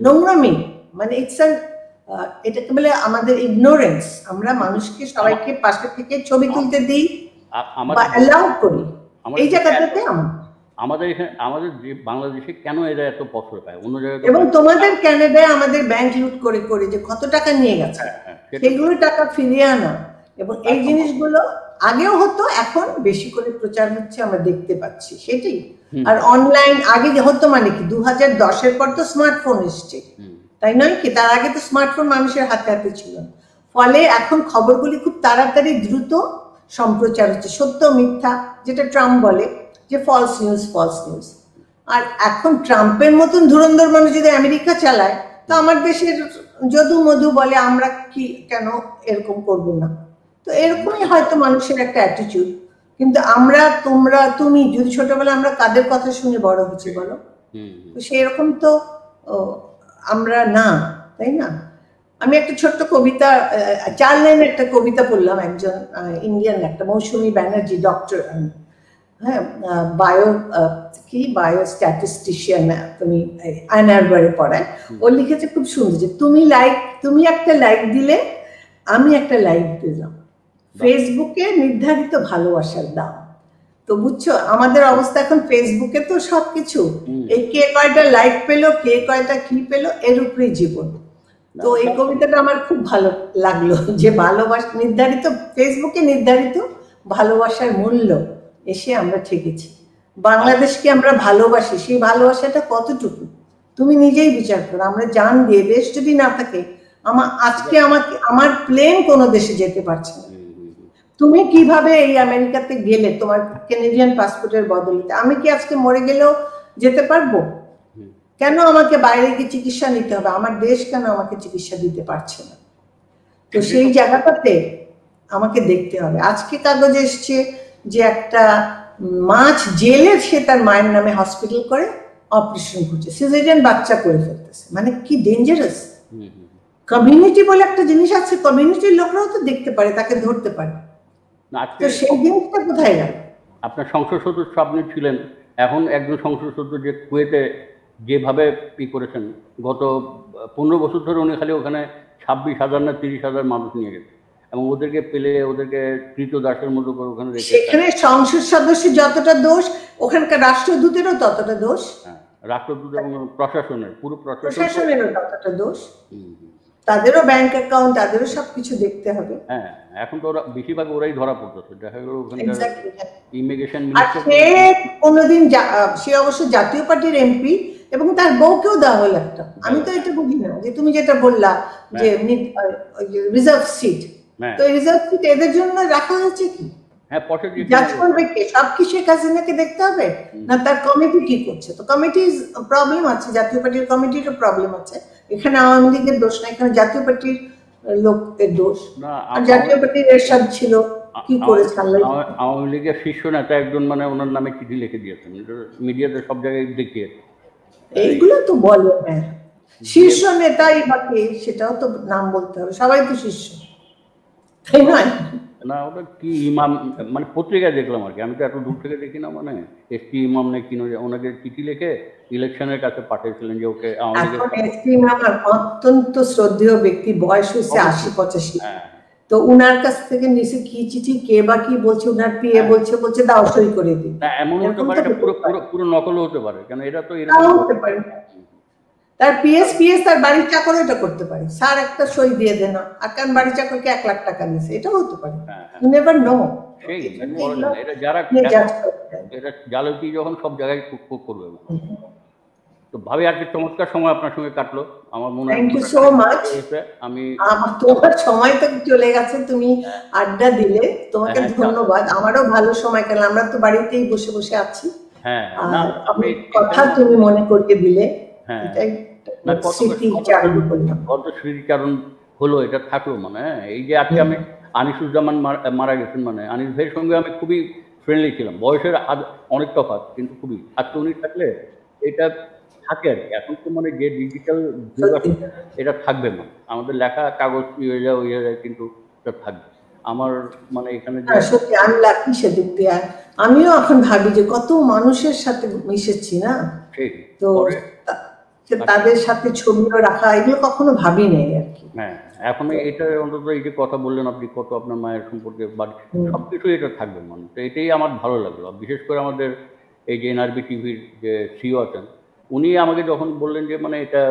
নোংরামি, মানে এটাকে বলে আমাদের ইগনোরেন্স। আমরা মানুষকে সবাইকে পাশে থেকে ছবি তুলতে দিই বা অ্যালাউ করি, এই জায়গাটাতে আমাদের এখানে, আমাদের বাংলাদেশে কেন এরা এত প্রশ্রয় পায় অন্য জায়গায়? এবং তোমাদের ক্যানাডায় আমাদের ব্যাংক লুট করে করে যে কত টাকা নিয়ে গেছে, সেগুলো টাকা ফিরিয়ে আনা, এবং এই জিনিসগুলো আগেও হতো, এখন বেশি করে প্রচার হচ্ছে, আমরা দেখতে পাচ্ছি সেটাই। আর অনলাইন আগে হতো মানে কি, 2010-এর পর তো স্মার্টফোন এসছে, তাই নয় কি? তার আগে তো স্মার্টফোন মানুষের হাতে হাতে ছিল, ফলে এখন খবরগুলি খুব তাড়াতাড়ি দ্রুত সম্প্রচার হচ্ছে, সত্য মিথ্যা, যেটা ট্রাম্প বলে যে ফলস নিউজ। আর এখন ট্রাম্পের মতন ধুরন্ধর মানুষ যদি আমেরিকা চালায়, তো আমার দেশের যদু মধু বলে আমরা কি কেন এরকম করব না। তো এরকমই হয়তো মানুষের একটা অ্যাটিটিউড। কিন্তু আমরা, তোমরা, তুমি যদি ছোটবেলা আমরা কাদের কথা শুনে বড় হচ্ছে বলো, তো সেরকম তো আমরা না, তাই না? আমি একটা ছোট্ট কবিতা, 4 লাইনের একটা কবিতা পড়লাম, একজন ইন্ডিয়ান, একটা মৌসুমী ব্যানার্জি, ডক্টর, হ্যাঁ, বায়ো স্ট্যাটিস্টিশিয়ান, তুমি আয়ন আরবারে পড়ায়, ও লিখেছে খুব সুন্দর যে তুমি একটা লাইক দিলে আমি একটা লাইক দিলাম, ফেসবুকে নির্ধারিত ভালোবাসার দাম। তো বুঝছো আমাদের অবস্থা এখন, ফেসবুকে তো সবকিছু, এই কে কয়টা লাইক পেলো, কে কয়টা কি পেলো, এর উপরেই জীবন। তো এই কবিতাটা আমার খুব ভালো লাগলো, যে ভালোবাসা নির্ধারিত, ফেসবুকে নির্ধারিত ভালোবাসার মূল্য এসে আমরা ঠেকেছি। বাংলাদেশকে আমরা ভালোবাসি, সেই ভালোবাসাটা কতটুকু তুমি নিজেই বিচার করো। আমরা জান দিয়ে, দেশ যদি না থাকে, আজকে আমার প্লেন কোনো দেশে যেতে পারছে না। তুমি কিভাবে এই আমেরিকাতে গেলে তোমার কেনেডিয়ান পাসপোর্টের বদলে? আমি কি আজকে মরে গেলেও যেতে পারবো? কেন আমাকে বাইরে গিয়ে চিকিৎসা নিতে হবে? আমার দেশ কেন আমাকে চিকিৎসা দিতে পারছে না? তো সেই জায়গাটাতে আমাকে দেখতে হবে। আজকে কাগজে এসছে যে একটা মাছ জেলে সে তার মায়ের নামে হসপিটাল করে অপারেশন করছে, সিজারিয়ান বাচ্চা করে ফেলতেছে, মানে কি ডেঞ্জারাস। কমিউনিটি বলে একটা জিনিস আছে, কমিউনিটির লোকরাও তো দেখতে পারে, তাকে ধরতে পারে, তো সেই জিনিসটা কোথায় গেল? আপনার সংসদ সদস্য আপনি ছিলেন, এখন একজন সংসদ সদস্য যে কুয়েতে যেভাবে করেছেন, গত 15 বছর ধরে উনি খালি ওখানে 26,000 না 30,000 মানুষ নিয়ে গেছে, এবং ওদেরকে পেলে ওদেরকে কৃতদাসের মতো করে ওখানে রেখে। সেখানে সংসদ সদস্যের যতটা দোষ, ওখানকার রাষ্ট্রদূতেরও ততটা দোষ। হ্যাঁ, রাষ্ট্রদূত এবং প্রশাসনের, পুরো প্রশাসনেরও ততটা দোষ। তাদেরও ব্যাংক অ্যাকাউন্ট, তাদেরও সবকিছু দেখতে হবে। হ্যাঁ, এখন তো ওরা বেশিরভাগ ওরাই ধরা পড়তেছে, দেখা গেল ওখানে ইমিগ্রেশন মিনিস্টার। কোনোদিন সে অবশ্য জাতীয় পার্টির এমপি, এবং তার বউকেও দেওয়া হলো একটা। আমি তো এটা বুঝি না, যে তুমি যেটা বললা যে রিজার্ভ সিট, তো রিজার্ভ সিট এদের জন্য রাখা হয়েছে কি? হ্যাঁ, জাজ করবে কে? সব কি শেখ হাসিনাকে দেখতে হবে, না তার কমিটি কি করছে? তো কমিটির প্রবলেম আছে, জাতীয় পার্টির কমিটিরও প্রবলেম আছে। এখানে আওয়ামী লীগের দোষ না, এখানে জাতীয় পার্টির লোকের দোষ। আর জাতীয় পার্টির এরশাদ ছিল, কি করে ছাড়লো? আওয়ামী লীগের শীর্ষ নেতা একজন মানে ওনার নামে চিঠি লিখে দিয়েছেন, মিডিয়াতে সব জায়গায় দেখিয়ে। এইগুলো তো বলে, হ্যাঁ, শীর্ষ নেতাই বা কে সেটাও তো নাম বলতে হবে, সবাই তো শীর্ষ, তাই নয়? না ওটা কি ইমাম, মানে পত্রিকায় দেখলাম আর কি, আমি তো এত দূর থেকে দেখি না, মানে এসপি ইমাম না কিনো ওনাকে চিঠি লিখে ইলেকশনের কাছে পাঠিয়েছিলেন যে ওকে আমাদের এখন এসপি ইমাম অত্যন্ত শ্রদ্ধেয় ব্যক্তি, বয়স হচ্ছে 80-85। হ্যাঁ তো উনার কাছ থেকে নিচে কি চিঠি কে বা কি বলছে, উনার পিএ বলছে দাও সই করে দিই। না এমন হতে পারে, এটা পুরো পুরো পুরো নকল হতে পারে, কেন এটা তো এরকম হতে পারে। তার পিএস তার বাড়ির চাকর এটা করতে পারে, স্যার একটা সই দিয়ে দেন, আর কারণ বাড়ির চাকরকে 1 লাখ টাকা দিয়েছে, এটাও হতে পারে। You never know. এটা যারা এটা জালতি যখন সব জায়গায় করবে। তো ভাবি আর কি চমৎকার সময় আপনার সঙ্গে কাটলো, আমার মনে হয়। Thank you so much. আমি তোমার সময় তো চলে গেছে, তুমি আড্ডা দিলে, তোমাকে ধন্যবাদ। আমারও ভালো সময় কাটলো, আমরা তো বাড়িতেই বসে বসে আছি। হ্যাঁ কথা তুমি মনে করিয়ে দিলে, এটাই স্মৃতিচারণ হলো, এটা থাকলো। মানে এই যে আজকে আমি আনিসুজ্জামান মারা গেছেন, মানে আনিস ভাইয়ের সঙ্গে আমি খুবই ফ্রেন্ডলি ছিলাম, বয়সের অনেক তফাৎ, কিন্তু খুবই। আজকে উনি থাকলে এটা থাকে আর কি। এখন তো মানে যে ডিজিটাল এটা থাকবে না, আমাদের লেখা কাগজ হয়ে যায় কিন্তু এটা থাকবে। আমার মানে এখানে সত্যি আমি লাকি সেদিক দিয়ে। আমিও এখন ভাবি যে কত মানুষের সাথে মিশেছি না, তো তাদের সাথে ছবিও রাখা, এগুলো কখনো ভাবি নেই আর কি। হ্যাঁ এখন এটা অন্তত এই যে কথা বললেন আপনি, কত আপনার মায়ের সম্পর্কে বা সবকিছু এটা থাকবে মানে। তো এটাই আমার ভালো লাগলো। বিশেষ করে আমাদের এই যে এনআরবি টিভির যে সিও আছেন, উনি আমাকে যখন বললেন যে মানে এটা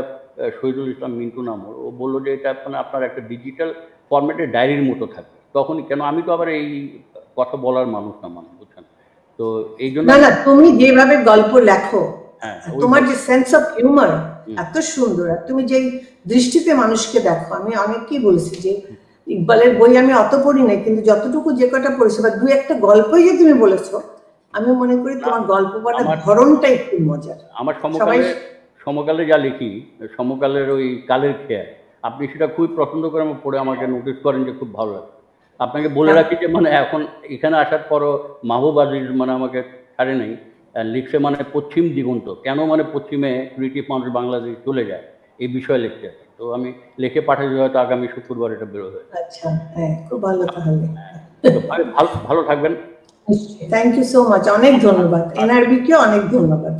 শহীদুল ইসলাম মিন্টু নাম, ও বললো যে এটা মানে আপনার একটা ডিজিটাল ফরম্যাটে ডায়েরির মতো থাকবে। তখনই কেন, আমি তো আবার এই কথা বলার মানুষ না, মানে বুঝছেন। তো এই জন্য না তুমি যেভাবে গল্প লেখো, তোমার যে সেন্স অফ হিউমার এত সুন্দর, আর তুমি যে দৃষ্টিতে মানুষকে দেখো। আমি অনেককেই বলেছি যে ইকবালের বই আমি অত পড়ি নাই, কিন্তু যতটুকু যে কটা পড়েছি বা 2-1টা গল্পই যে তুমি বলেছো, আমি মনে করি তোমার গল্প পড়ার ধরনটাই খুব মজার। আমার সমকালে যা লিখি, সমকালের ওই কালের খেয়াল, আপনি সেটা খুবই পছন্দ করে আমার পড়ে আমাকে নোটিস করেন যে খুব ভালো লাগে। আপনাকে বলে রাখি যে মানে এখন এখানে আসার পরও মাহবুব আজিজ মানে আমাকে ছাড়ে নাই, লিখছে মানে পশ্চিম দিগন্ত, কেন মানে পশ্চিমে ব্রিটিশ মানুষ বাংলাদেশ চলে যায় এই বিষয়ে লিখতে। তো আমি লিখে পাঠাচ্ছি, হয়তো আগামী শুক্রবার এটা বেরোবে। আচ্ছা, হ্যাঁ খুব ভালো। তাহলে ভালো থাকবেন। থ্যাংক ইউ সো মাচ, অনেক ধন্যবাদ। এনআরবি কে অনেক ধন্যবাদ।